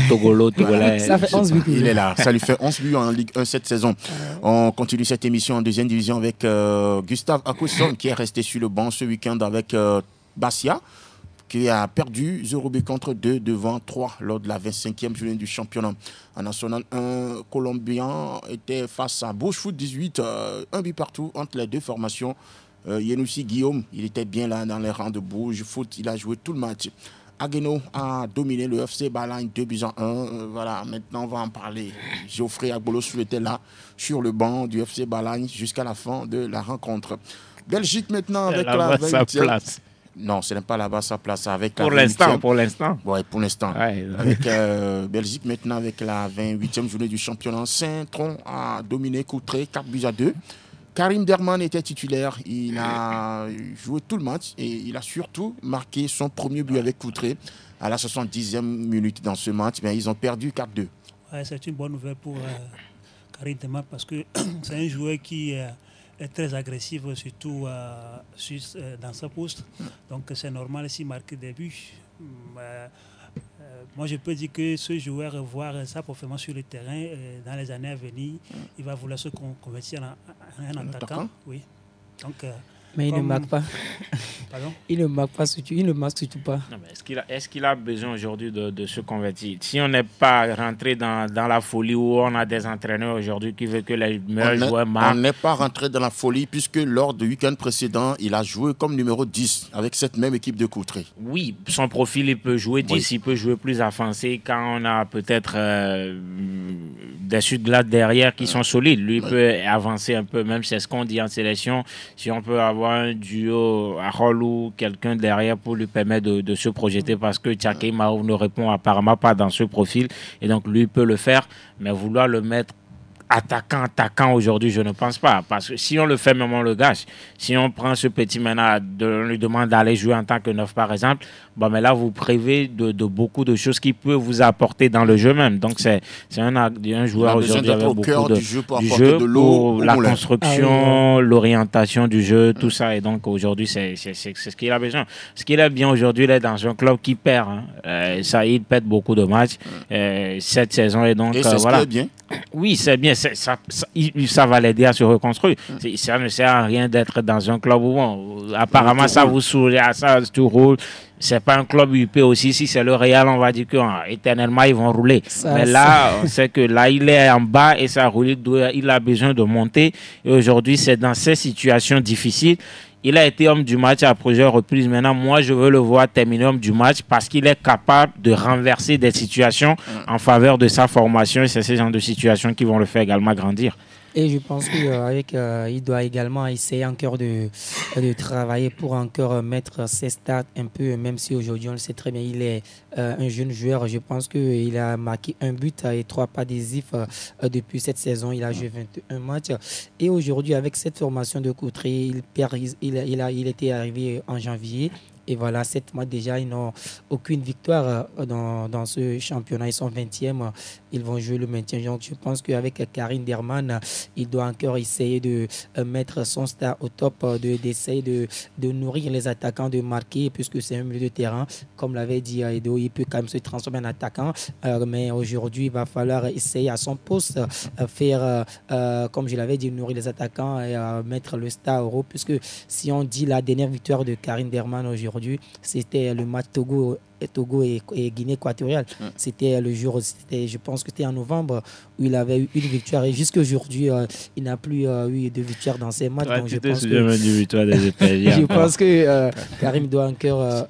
Togolo. Ça fait 11 buts. Il est là. Ça lui fait 11 buts en Ligue 1 cette saison. On continue cette émission en deuxième division avec Gustave Akosson qui est resté sur le banc ce week-end avec Bastia, qui a perdu 0-2 devant 3 lors de la 25e journée du championnat. En National 1, Colombien était face à Bosch Foot 18, un but partout entre les deux formations. Yenoussi Guillaume, il était bien là dans les rangs de Bosch Foot, il a joué tout le match. Agueno a dominé le FC Balagne 2-1. Voilà, maintenant on va en parler. Geoffrey Agbolos était là sur le banc du FC Balagne jusqu'à la fin de la rencontre. Belgique maintenant avec la 20e. Non, ce n'est pas là-bas sa place. Avec pour l'instant. Oui, pour l'instant. Ouais. Avec Belgique maintenant avec la 28e journée du championnat. Saint-Tron a dominé Courtrai 4-2. Karim Derman était titulaire. Il a joué tout le match et il a surtout marqué son premier but avec Courtrai à la 70e minute dans ce match. Mais ils ont perdu 4-2. Ouais, c'est une bonne nouvelle pour Karim Derman parce que c'est un joueur qui est très agressif, surtout dans sa poste. Donc c'est normal s'il marque des buts. Moi, je peux dire que ce joueur, voir sa performance sur le terrain dans les années à venir, il va vouloir se convertir en un attaquant. Oui. Donc, mais il ne marque pas. Pardon? Il ne marque pas surtout. Il ne marque surtout pas. Non, mais est-ce qu'il a besoin aujourd'hui de se convertir? Si on n'est pas rentré dans la folie où on a des entraîneurs aujourd'hui qui veulent que les meilleurs joueurs marquent. On n'est pas rentré dans la folie puisque lors du week-end précédent, il a joué comme numéro 10 avec cette même équipe de Courtrai. Oui, son profil, il peut jouer 10, il peut jouer plus avancé quand on a peut-être des Sud-Glace derrière qui sont solides. Lui peut avancer un peu, même c'est ce qu'on dit en sélection. Si on peut avoir un duo à rôle ou quelqu'un derrière pour lui permettre de se projeter, parce que Tchaké Maou ne répond apparemment pas dans ce profil, et donc lui peut le faire, mais vouloir le mettre attaquant aujourd'hui, je ne pense pas. Parce que si on le fait, même on le gâche. Si on prend ce petit maintenant, on lui demande d'aller jouer en tant que neuf, par exemple, bon, mais là, vous privez de beaucoup de choses qui peuvent vous apporter dans le jeu même. Donc, c'est un joueur aujourd'hui avec beaucoup de jeu pour la construction, l'orientation du jeu, tout ça. Et donc, aujourd'hui, c'est ce qu'il a besoin. Ce qu'il a bien aujourd'hui, il est dans un club qui perd. Hein. Ça, il perd beaucoup de matchs cette saison. Et donc, voilà. Bien. Oui, c'est bien. Ça va l'aider à se reconstruire. Ça ne sert à rien d'être dans un club où, bon, apparemment, ça vous sourit, ça tout roule. C'est pas un club UP aussi. Si c'est le Real, on va dire qu'éternellement, ils vont rouler. Mais là, on sait que là, il est en bas et ça roule. Il a besoin de monter. Et aujourd'hui, c'est dans ces situations difficiles. Il a été homme du match à plusieurs reprises. Maintenant, moi, je veux le voir terminer homme du match parce qu'il est capable de renverser des situations en faveur de sa formation. Et c'est ces genres de situations qui vont le faire également grandir. Et je pense qu'il doit également essayer encore de travailler pour encore mettre ses stats un peu, même si aujourd'hui on le sait très bien, il est un jeune joueur. Je pense qu'il a marqué 1 but et 3 pas décisifs depuis cette saison. Il a joué 21 matchs. Et aujourd'hui, avec cette formation de Coutret, il était arrivé en janvier. Et voilà, 7 mois déjà, ils n'ont aucune victoire dans ce championnat. Ils sont 20e. Ils vont jouer le maintien. Donc, je pense qu'avec Karim Derman, il doit encore essayer de mettre son star au top, d'essayer de nourrir les attaquants, de marquer, puisque c'est un milieu de terrain. Comme l'avait dit Edo, il peut quand même se transformer en attaquant. Mais aujourd'hui, il va falloir essayer à son poste, faire, comme je l'avais dit, nourrir les attaquants et mettre le star au haut. Puisque si on dit la dernière victoire de Karim Derman aujourd'hui, c'était le match Togo et Guinée équatoriale. C'était le jour, je pense que c'était en novembre, où il avait eu une victoire. Et jusqu'à aujourd'hui, il n'a plus eu de victoire dans ces matchs. Donc je pense que Karim doit encore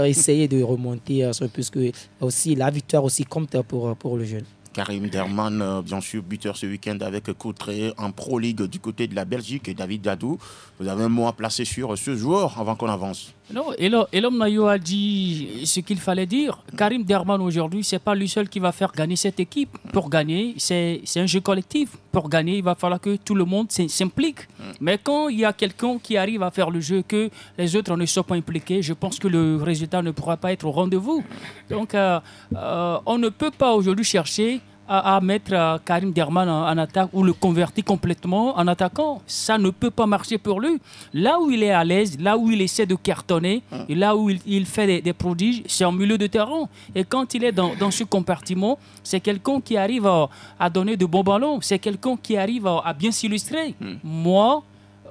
essayer de remonter, puisque aussi la victoire aussi compte pour le jeune. Karim Derman, bien sûr, buteur ce week-end avec Coutret en Pro League du côté de la Belgique. Et David Dadou, vous avez un mot à placer sur ce joueur avant qu'on avance? Non, et l'homme Nayo a dit ce qu'il fallait dire. Karim Derman aujourd'hui, ce n'est pas lui seul qui va faire gagner cette équipe. Pour gagner, c'est un jeu collectif. Pour gagner, il va falloir que tout le monde s'implique. Mais quand il y a quelqu'un qui arrive à faire le jeu, que les autres ne sont pas impliqués, je pense que le résultat ne pourra pas être au rendez-vous. Donc, on ne peut pas aujourd'hui chercher à mettre Karim Derman en attaque ou le convertir complètement en attaquant. Ça ne peut pas marcher pour lui. Là où il est à l'aise, là où il essaie de cartonner, et là où il fait des prodiges, c'est en milieu de terrain. Et quand il est dans ce compartiment, c'est quelqu'un qui arrive à donner de bons ballons. C'est quelqu'un qui arrive à bien s'illustrer. Moi,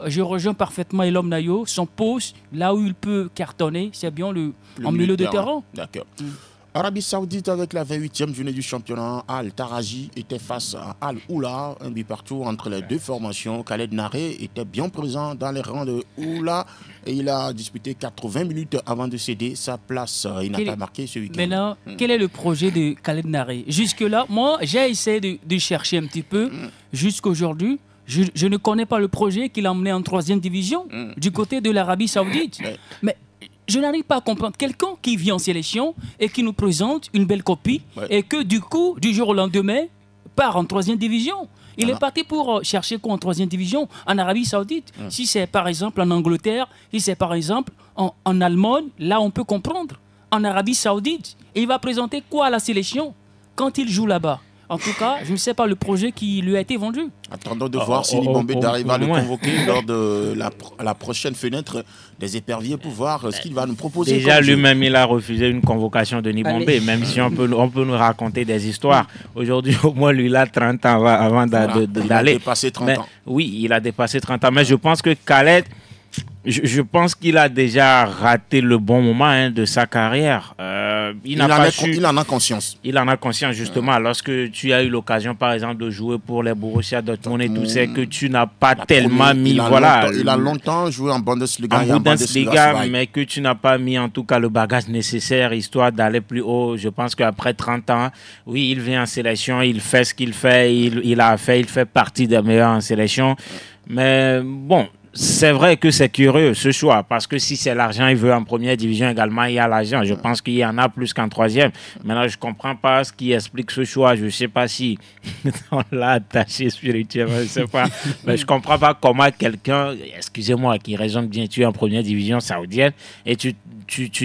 je rejoins parfaitement Elom Nayo. Son poste, là où il peut cartonner, c'est bien en milieu de terrain. D'accord. Arabie Saoudite avec la 28e journée du championnat. Al-Taraji était face à Al-Oula, un but partout entre les deux formations. Khaled Naré était bien présent dans les rangs de Oula et il a disputé 80 minutes avant de céder sa place. Il n'a pas marqué ce week-end. Maintenant, quel est le projet de Khaled Naré? Jusque-là, moi, j'ai essayé de chercher un petit peu. Jusqu'aujourd'hui, je ne connais pas le projet qu'il a emmené en 3e division du côté de l'Arabie Saoudite. Mais je n'arrive pas à comprendre quelqu'un qui vit en sélection et qui nous présente une belle copie et que du coup, du jour au lendemain, part en 3e division. Il est parti pour chercher quoi en 3e division en Arabie Saoudite. Si c'est par exemple en Angleterre, si c'est par exemple en Allemagne, là on peut comprendre. En Arabie Saoudite, et il va présenter quoi à la sélection quand il joue là-bas? En tout cas, je ne sais pas le projet qui lui a été vendu. Attendons de voir si Libombe arrive à le convoquer lors de la prochaine fenêtre des éperviers pour voir ce qu'il va nous proposer. Déjà, lui-même, il a refusé une convocation de Nibombe, même si on peut nous raconter des histoires. Aujourd'hui, au moins, lui, il a 30 ans avant d'aller. Il a dépassé 30 ans. Oui, il a dépassé 30 ans. Mais je pense que Khaled, je pense qu'il a déjà raté le bon moment de sa carrière. il n'a pas su... Il en a conscience. Il en a conscience, justement. Lorsque tu as eu l'occasion, par exemple, de jouer pour les Borussia Dortmund et tout, c'est que tu n'as pas tellement mis... Il a longtemps joué en Bundesliga. En Bundesliga, mais que tu n'as pas mis, en tout cas, le bagage nécessaire, histoire d'aller plus haut. Je pense qu'après 30 ans, oui, il vient en sélection, il fait ce qu'il fait, il fait partie des meilleurs en sélection. Mais bon... C'est vrai que c'est curieux ce choix, parce que si c'est l'argent, il veut en première division également, il y a l'argent. Je pense qu'il y en a plus qu'en troisième. Maintenant, je ne comprends pas ce qui explique ce choix. Je ne sais pas si on l'a attaché spirituellement, je ne sais pas. Mais je ne comprends pas comment quelqu'un, excusez-moi, qui raisonne bien, tu es en première division saoudienne et tu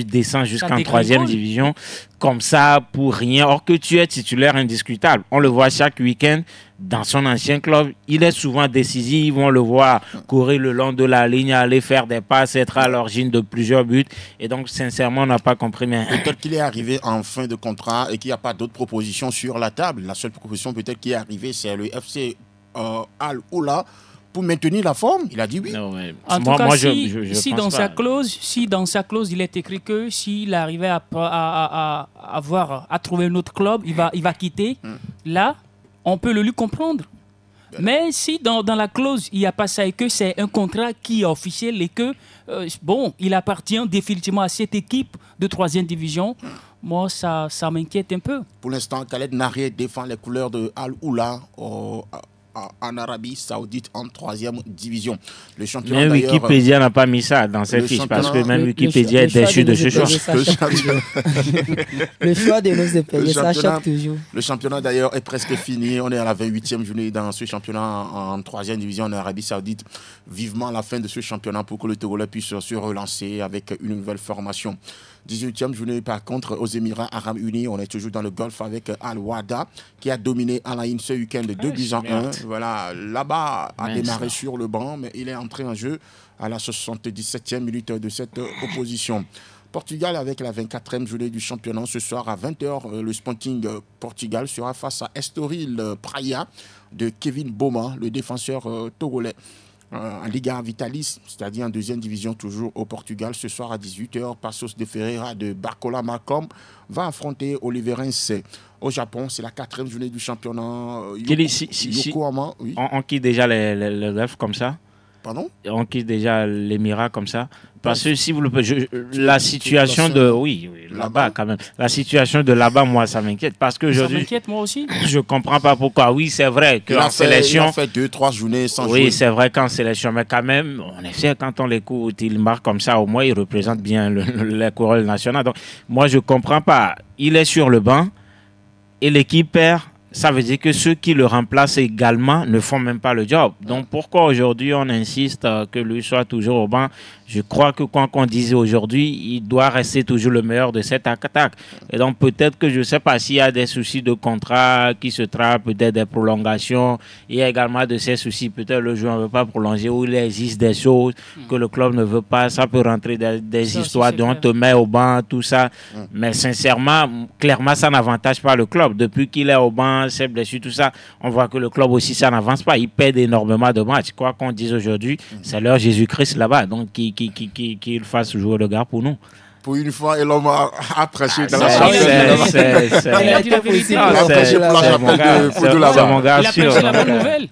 descends jusqu'en troisième division comme ça pour rien, or que tu es titulaire indiscutable. On le voit chaque week-end dans son ancien club. Il est souvent décisif, on le voit courir le long de la ligne, aller faire des passes, être à l'origine de plusieurs buts. Et donc, sincèrement, on n'a pas compris. Mais... Peut-être qu'il est arrivé en fin de contrat et qu'il n'y a pas d'autres propositions sur la table. La seule proposition peut-être qui est arrivée, c'est le FC Al-Oula pour maintenir la forme. Il a dit oui. Non, ouais. En tout cas, si dans sa clause, il est écrit que s'il arrivait à trouver un autre club, il va quitter. Là, on peut le lui comprendre. Mais si dans la clause, il n'y a pas ça et que c'est un contrat qui est officiel et que, il appartient définitivement à cette équipe de 3e division, moi, ça m'inquiète un peu. Pour l'instant, Khaled Narié défend les couleurs de Al-Oula en Arabie Saoudite en 3e division. Le championnat même Wikipédia n'a pas mis ça dans ses fiches parce que même Wikipédia est déçu de ce choix. Le choix de nos pays, ça choque toujours. Le championnat d'ailleurs est presque fini. On est à la 28e journée dans ce championnat en 3e division en Arabie Saoudite. Vivement la fin de ce championnat pour que le Togolais puisse se relancer avec une nouvelle formation. 18e journée par contre aux Émirats Arabes Unis. On est toujours dans le golf avec Al-Wada qui a dominé Al Ain ce week-end de 2-1. Voilà, là-bas a démarré sur le banc, mais il est entré en jeu à la 77e minute de cette opposition. Portugal avec la 24e journée du championnat. Ce soir à 20h, le Sporting Portugal sera face à Estoril Praia de Kevin Boma, le défenseur togolais. En Liga Vitalis, c'est-à-dire en 2e division toujours au Portugal, ce soir à 18h, Passos de Ferreira de Barcola Malcolm va affronter Oliveirense. Au Japon, c'est la 4e journée du championnat. Yokohama, oui. On quitte déjà les rêves comme ça. Pardon? On quitte déjà l'Émirat comme ça. Parce que si vous le la situation de... Oui, là-bas quand même. La situation de là-bas, moi, ça m'inquiète. Parce qu'aujourd'hui... Ça m'inquiète, moi aussi. Je ne comprends pas pourquoi. Oui, c'est vrai qu'en sélection... Il a fait 2-3 journées sans jouer. Oui, c'est vrai qu'en sélection. Mais quand même, on est fier quand on l'écoute. Il marque comme ça. Au moins, il représente bien les coureurs nationaux. Donc, moi, je ne comprends pas. Il est sur le banc et l'équipe perd. Ça veut dire que ceux qui le remplacent également ne font même pas le job. Donc pourquoi aujourd'hui on insiste que lui soit toujours au banc? Je crois que quoi qu'on dise aujourd'hui, il doit rester toujours le meilleur de cette attaque. Et donc peut-être que je ne sais pas s'il y a des soucis de contrat qui se trapent, peut-être des prolongations. Il y a également de ces soucis. Peut-être le joueur ne veut pas prolonger ou il existe des choses que le club ne veut pas. Ça peut rentrer des histoires dont on te met au banc, tout ça. Mais sincèrement, clairement, ça n'avantage pas le club. Depuis qu'il est au banc, ses blessures, tout ça, on voit que le club aussi, ça n'avance pas. Il perd énormément de matchs. Quoi qu'on dise aujourd'hui, c'est leur Jésus-Christ là-bas. Donc, qu'il fasse jouer le gars pour nous. Pour une fois, et l'homme a prêché dans la chapelle. Il a dit la vérité. Il a prêché pour la chapelle de Fodo là-bas. Il a prêché la bonne nouvelle.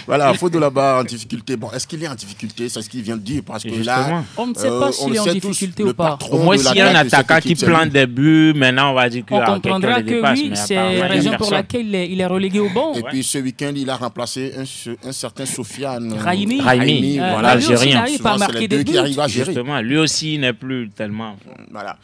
Voilà, Fodo là-bas en difficulté. Bon, est-ce qu'il est en difficulté? C'est ce qu'il vient de dire. Parce que là, on ne sait pas s'il est en difficulté ou pas. Au moins, s'il y a un attaquant qui plante des buts, maintenant, on va dire qu'on comprendra que oui, c'est la raison pour laquelle il est relégué au banc. Et puis, ce week-end, il a remplacé un certain Sofiane Raimi, voilà, Algérien. Souvent, c'est les deux qui arrivent à gérer. Justement, lui aussi, il n'est plus tellement... Voilà.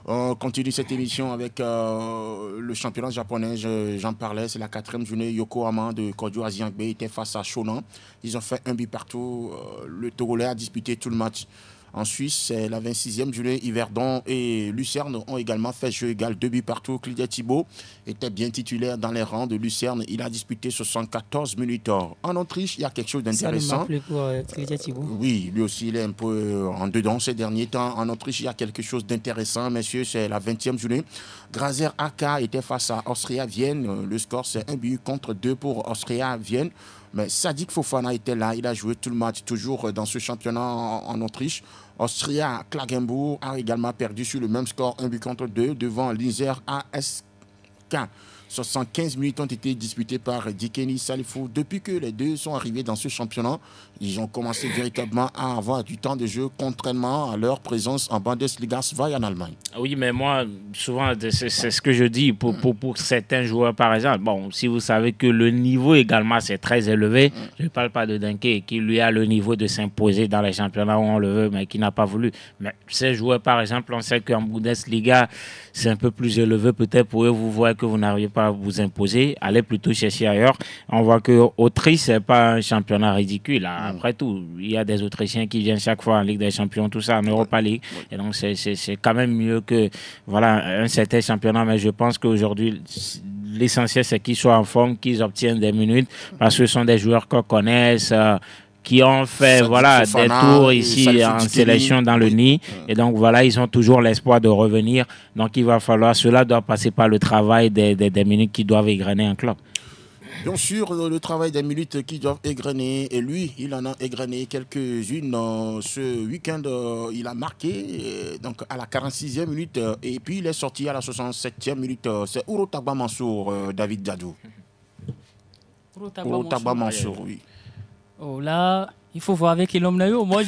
On continue cette émission avec le championnat japonais. J'en parlais, c'est la 4e journée. Yokohama de Kodjo Aziangbe était face à Shonan. Ils ont fait un but partout. Le Togolais a disputé tout le match. En Suisse, c'est la 26e journée. Yverdon et Lucerne ont également fait jeu égal, 2 buts partout. Clydia Thibault était bien titulaire dans les rangs de Lucerne. Il a disputé 74 minutes. En Autriche, il y a quelque chose d'intéressant. Ça ne pour Clydia Thibault. Oui, lui aussi, il est un peu en dedans ces derniers temps. En Autriche, il y a quelque chose d'intéressant, messieurs. C'est la 20e journée. Grazer AK était face à Austria Vienne. Le score, c'est 1 but contre 2 pour Austria Vienne. Mais Sadik Fofana était là, il a joué tout le match, toujours dans ce championnat en Autriche. Austria Klagenbourg a également perdu sur le même score, 1-2 devant l'Inzer ASK. 75 minutes ont été disputées par Dikeni Salifou. Depuis que les deux sont arrivés dans ce championnat, ils ont commencé véritablement à avoir du temps de jeu, contrairement à leur présence en Bundesliga Zwei en Allemagne. Oui, mais moi, souvent, c'est ce que je dis pour certains joueurs, par exemple. Bon, si vous savez que le niveau également, c'est très élevé, je ne parle pas de Denke, qui lui a le niveau de s'imposer dans les championnats où on le veut, mais qui n'a pas voulu. Mais ces joueurs, par exemple, on sait qu'en Bundesliga, c'est un peu plus élevé. Peut-être pour eux, vous voyez que vous n'arrivez pas à vous imposer. Allez plutôt chercher ailleurs. On voit que Autriche, ce n'est pas un championnat ridicule. Après tout, il y a des Autrichiens qui viennent chaque fois en Ligue des Champions, tout ça, en Europa League. Et donc, c'est quand même mieux que un certain championnat. Mais je pense qu'aujourd'hui, l'essentiel, c'est qu'ils soient en forme, qu'ils obtiennent des minutes, parce que ce sont des joueurs qu'on connaisse, qui ont fait des tours ici en sélection dans le nid. Et donc, ils ont toujours l'espoir de revenir. Donc, il va falloir, cela doit passer par le travail des minutes qui doivent égrener un club. Bien sûr, le travail des minutes qui doivent égrener, et lui, il en a égrené quelques-unes. Ce week-end, il a marqué donc à la 46e minute, et puis il est sorti à la 67e minute. C'est Urotagba Mansour, David Diadou. Urotagba Mansour, oui. Oh là, il faut voir avec Elom Nayo. Moi,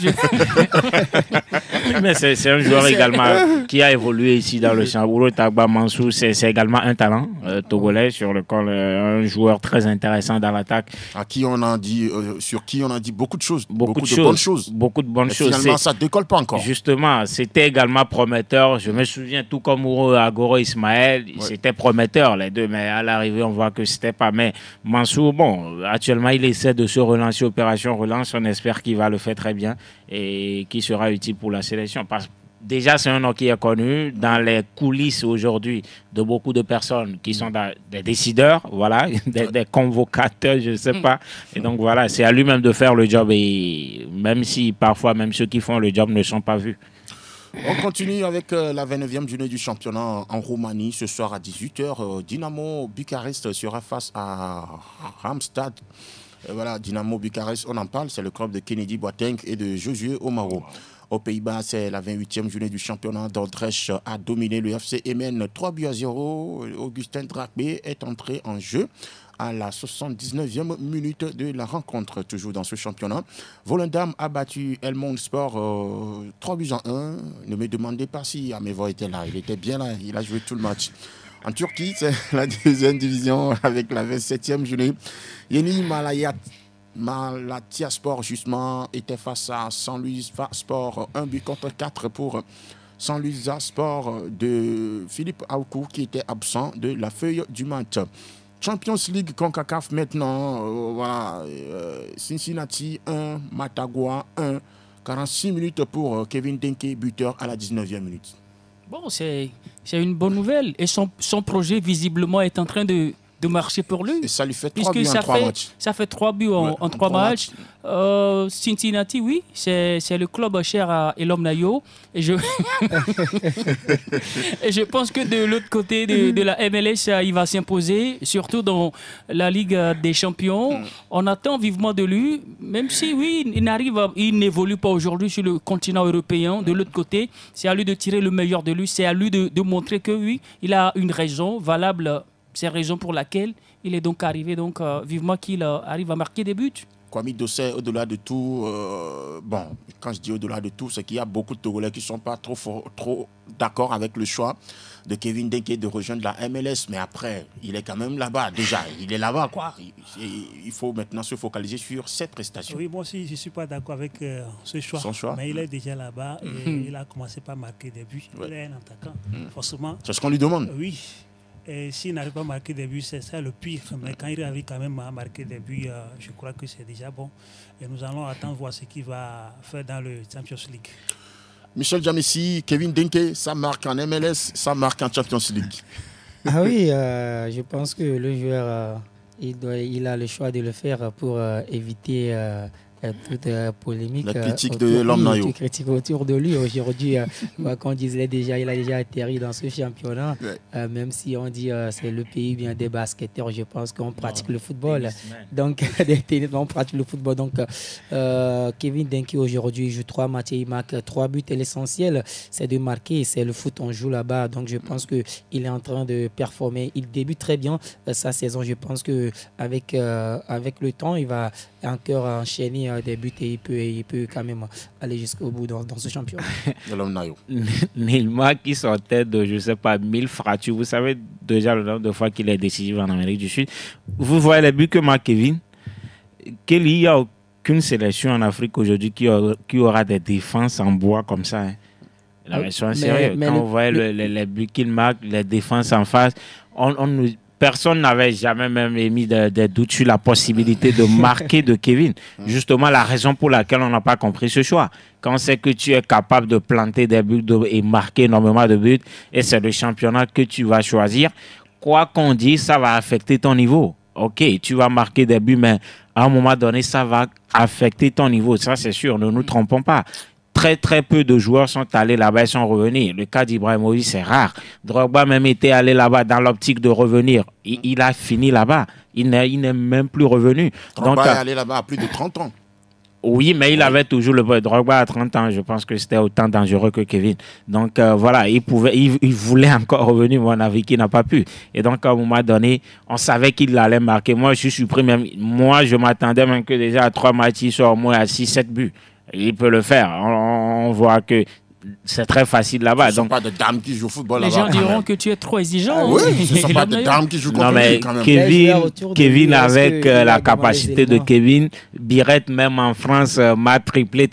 Mais c'est un joueur également qui a évolué ici dans le champ. Urotagba Mansour, c'est également un talent togolais sur lequel un joueur très intéressant dans l'attaque. À qui on a dit, sur qui on a dit beaucoup de choses, beaucoup de bonnes choses. Beaucoup de bonnes choses. Finalement, ça ne décolle pas encore. Justement, c'était également prometteur. Je me souviens, tout comme Agoro Ismaël, c'était prometteur les deux. Mais à l'arrivée, on voit que c'était pas. Mais Mansour, actuellement, il essaie de se relancer, opération relance. On espère qu'il va le faire très bien et qu'il sera utile pour la sélection. Parce que déjà, c'est un nom qui est connu dans les coulisses aujourd'hui de beaucoup de personnes qui sont des décideurs, des convocateurs, je ne sais pas. Et donc c'est à lui-même de faire le job. Et même si parfois, même ceux qui font le job ne sont pas vus. On continue avec la 29e journée du championnat en Roumanie. Ce soir à 18h, Dynamo Bucarest sera face à Ramstad. Dynamo Bucarest, on en parle, c'est le club de Kennedy Boateng et de Josué Omaro. Aux Pays-Bas, c'est la 28e journée du championnat. Dordrecht a dominé le FC Emmen 3-0. Augustin Dracbé est entré en jeu à la 79e minute de la rencontre, toujours dans ce championnat. Volendam a battu Helmond Sport 3-1. Ne me demandez pas si Amevo était là. Il était bien là, il a joué tout le match. En Turquie, c'est la deuxième division avec la 27e journée. Yeni Malatyaspor, justement, était face à San Luis Sport. 1-4 pour San Luis Sport de Philippe Aoukou, qui était absent de la feuille du match. Champions League CONCACAF maintenant. Cincinnati 1, Matagua 1. 46 minutes pour Kevin Denke, buteur à la 19e minute. Bon, c'est une bonne nouvelle. Et son projet, visiblement, est en train de marcher pour lui. Et ça lui fait 3 buts en 3 matchs. Ça fait 3 buts en 3 matchs. Cincinnati, oui, c'est le club cher à Elom Nayo. Et je pense que de l'autre côté de la MLS, il va s'imposer, surtout dans la Ligue des Champions. On attend vivement de lui, même si, oui, il n'évolue pas aujourd'hui sur le continent européen. De l'autre côté, c'est à lui de tirer le meilleur de lui. C'est à lui de montrer que, oui, il a une raison valable. C'est la raison pour laquelle il est donc arrivé, vivement qu'il arrive à marquer des buts. Kwame Dossé, au-delà de tout, quand je dis au-delà de tout, c'est qu'il y a beaucoup de Togolais qui ne sont pas trop d'accord avec le choix de Kevin Denke de rejoindre la MLS. Mais après, il est quand même là-bas. Déjà, il est là-bas, quoi. Il faut maintenant se focaliser sur cette prestation. Oui, moi aussi, je ne suis pas d'accord avec ce choix. Son choix. Mais il est déjà là-bas et il a commencé par marquer des buts. Ouais. Il est un attaquant, forcément. C'est ce qu'on lui demande. Oui. Et s'il n'arrive pas à marquer des buts, c'est ça le pire. Mais quand il arrive quand même à marquer des buts, je crois que c'est déjà bon. Et nous allons attendre voir ce qu'il va faire dans le Champions League. Michel Djamessi, Kevin Denke, ça marque en MLS, ça marque en Champions League. Ah oui, je pense que le joueur, il a le choix de le faire pour éviter toute polémique. La critique de l'homme Nayo. Toute critique autour de lui. Aujourd'hui, qu'on disait déjà, il a déjà atterri dans ce championnat. Ouais. Même si on dit c'est le pays bien des basketteurs, je pense qu'on pratique le football. Donc, on pratique le football. Donc, Kevin Denke aujourd'hui joue 3 matchs, il marque 3 buts. Et l'essentiel, c'est de marquer. C'est le foot, on joue là-bas. Donc, je pense qu'il est en train de performer. Il débute très bien sa saison. Je pense qu'avec le temps, il va encore enchaîner des buts et il peut quand même aller jusqu'au bout dans ce championnat. Neymar qui sortait de, je ne sais pas, 1000 fractures. Vous savez déjà le nombre de fois qu'il est décisif en Amérique du Sud. Vous voyez les buts que marque Kevin. Il n'y a aucune sélection en Afrique aujourd'hui qui aura des défenses en bois comme ça. Hein. La version sérieuse. Quand on voit les buts qu'il marque, les défenses en face, personne n'avait jamais même émis des doutes sur la possibilité de marquer de Kevin. Justement, la raison pour laquelle on n'a pas compris ce choix. Quand on sait que tu es capable de planter des buts et marquer énormément de buts, et c'est le championnat que tu vas choisir, quoi qu'on dise, ça va affecter ton niveau. Ok, tu vas marquer des buts, mais à un moment donné, ça va affecter ton niveau. Ça, c'est sûr, ne nous trompons pas. Très, très peu de joueurs sont allés là-bas et sont revenus. Le cas d'Ibrahimovic, c'est rare. Drogba même était allé là-bas dans l'optique de revenir. Il a fini là-bas. Il n'est même plus revenu. Drogba est allé là-bas à plus de 30 ans. Oui, mais il avait toujours le Drogba à 30 ans. Je pense que c'était autant dangereux que Kevin. Donc voilà, il voulait encore revenir, mais on a vu qu'il n'a pas pu. Et donc à un moment donné, on savait qu'il allait marquer. Moi, je suis surpris même. Moi, je m'attendais même que déjà à 3 matchs, il soit au moins à 6-7 buts. Il peut le faire. On voit que c'est très facile là-bas. Ce ne sont pas de dames qui jouent au football là-bas. Les gens diront que tu es trop exigeant. Oui, ce ne sont pas de dames qui jouent contre lui quand même. Kevin avec la capacité de Kevin, Birette même en France m'a triplé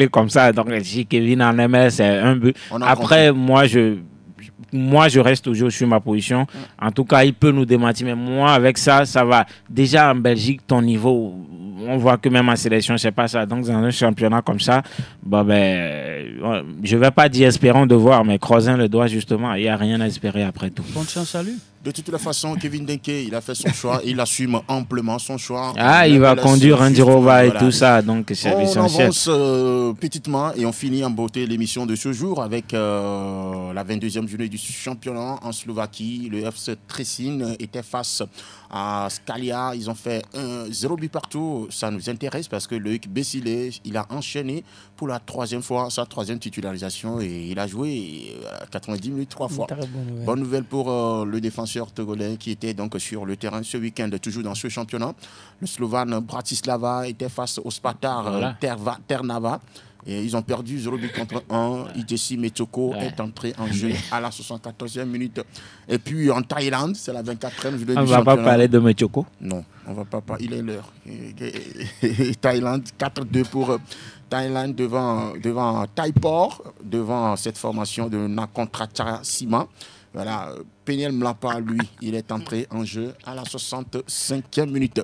comme ça. Donc si Kevin en aimait, c'est un but. Après, moi, je reste toujours sur ma position. En tout cas, il peut nous démentir. Mais moi, avec ça, ça va. Déjà en Belgique, ton niveau, on voit que même en sélection, c'est pas ça. Donc, dans un championnat comme ça, je ne vais pas dire espérons de voir, mais croisons le doigt, justement. Il n'y a rien à espérer après tout. Bonne chance à lui. De toute la façon, Kevin Denke, il a fait son choix. Il assume amplement son choix. Il va conduire Andirova et tout ça. Donc, c'est essentiel. On avance petitement et on finit en beauté l'émission de ce jour avec la 22e journée du championnat en Slovaquie. Le FC Tresin était face à Scalia. Ils ont fait 0 but partout. Ça nous intéresse parce que Loïc Bessilé, il a enchaîné pour la 3e fois sa 3e titularisation et il a joué 90 minutes 3 fois. Bonne nouvelle pour le défenseur togolais qui était donc sur le terrain ce week-end, toujours dans ce championnat. Le Slovan Bratislava était face au Spartak Trnava. Et ils ont perdu 0 but contre 1. Itesi Metoko est entré en jeu à la 74e minute. Et puis en Thaïlande, c'est la 24e journée du championnat. On ne va pas parler de Metoko? Non, on ne va pas parler. Il est l'heure. Thaïlande, 4-2 pour Thaïlande devant Thaipor, devant cette formation de Nakontracha Sima. Voilà, Peniel Mlapa, lui, il est entré en jeu à la 65e minute.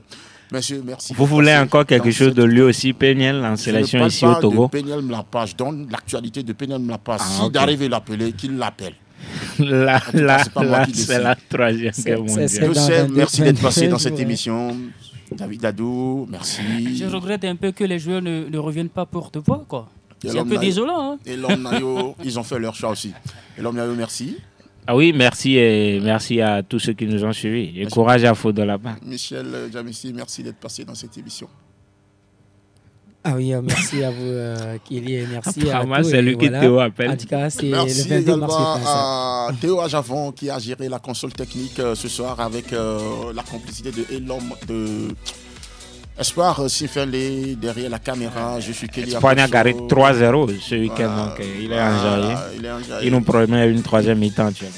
Monsieur, merci. Vous voulez encore quelque chose de lui aussi, Peniel, en sélection ici au Togo? Peniel Mlapa, je donne l'actualité de Peniel Mlapa. Si d'arriver l'appeler, qu'il l'appelle. Là, c'est la 3e guerre mondiale. Merci d'être passé dans cette émission. David Dadou, merci. Je regrette un peu que les joueurs ne reviennent pas pour te voir, quoi. C'est un peu désolant. Hein. Et l'homme Nayo, ils ont fait leur choix aussi. Et l'homme Nayo, merci. Oui, merci et merci à tous ceux qui nous ont suivis. Et courage à Faux de là-bas. Michel Djamissi, merci d'être passé dans cette émission. Oui, merci à vous, Kylian, merci à tous. C'est lui qui Théo appelle. En tout cas, c'est merci le 22 mars. À Théo Ajavon qui a géré la console technique ce soir avec la complicité de Elom de Espoir Sifele derrière la caméra. Je suis Kelly. Espoir a gagné 3-0 ce week-end, donc il est enjaillé. Il nous promet une 3e mi-temps actuellement.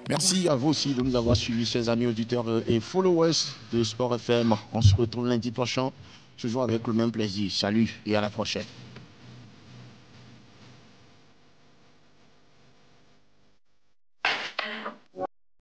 Merci à vous aussi de nous avoir suivis, chers amis auditeurs et followers de Sport FM. On se retrouve lundi prochain, toujours avec le même plaisir. Salut et à la prochaine.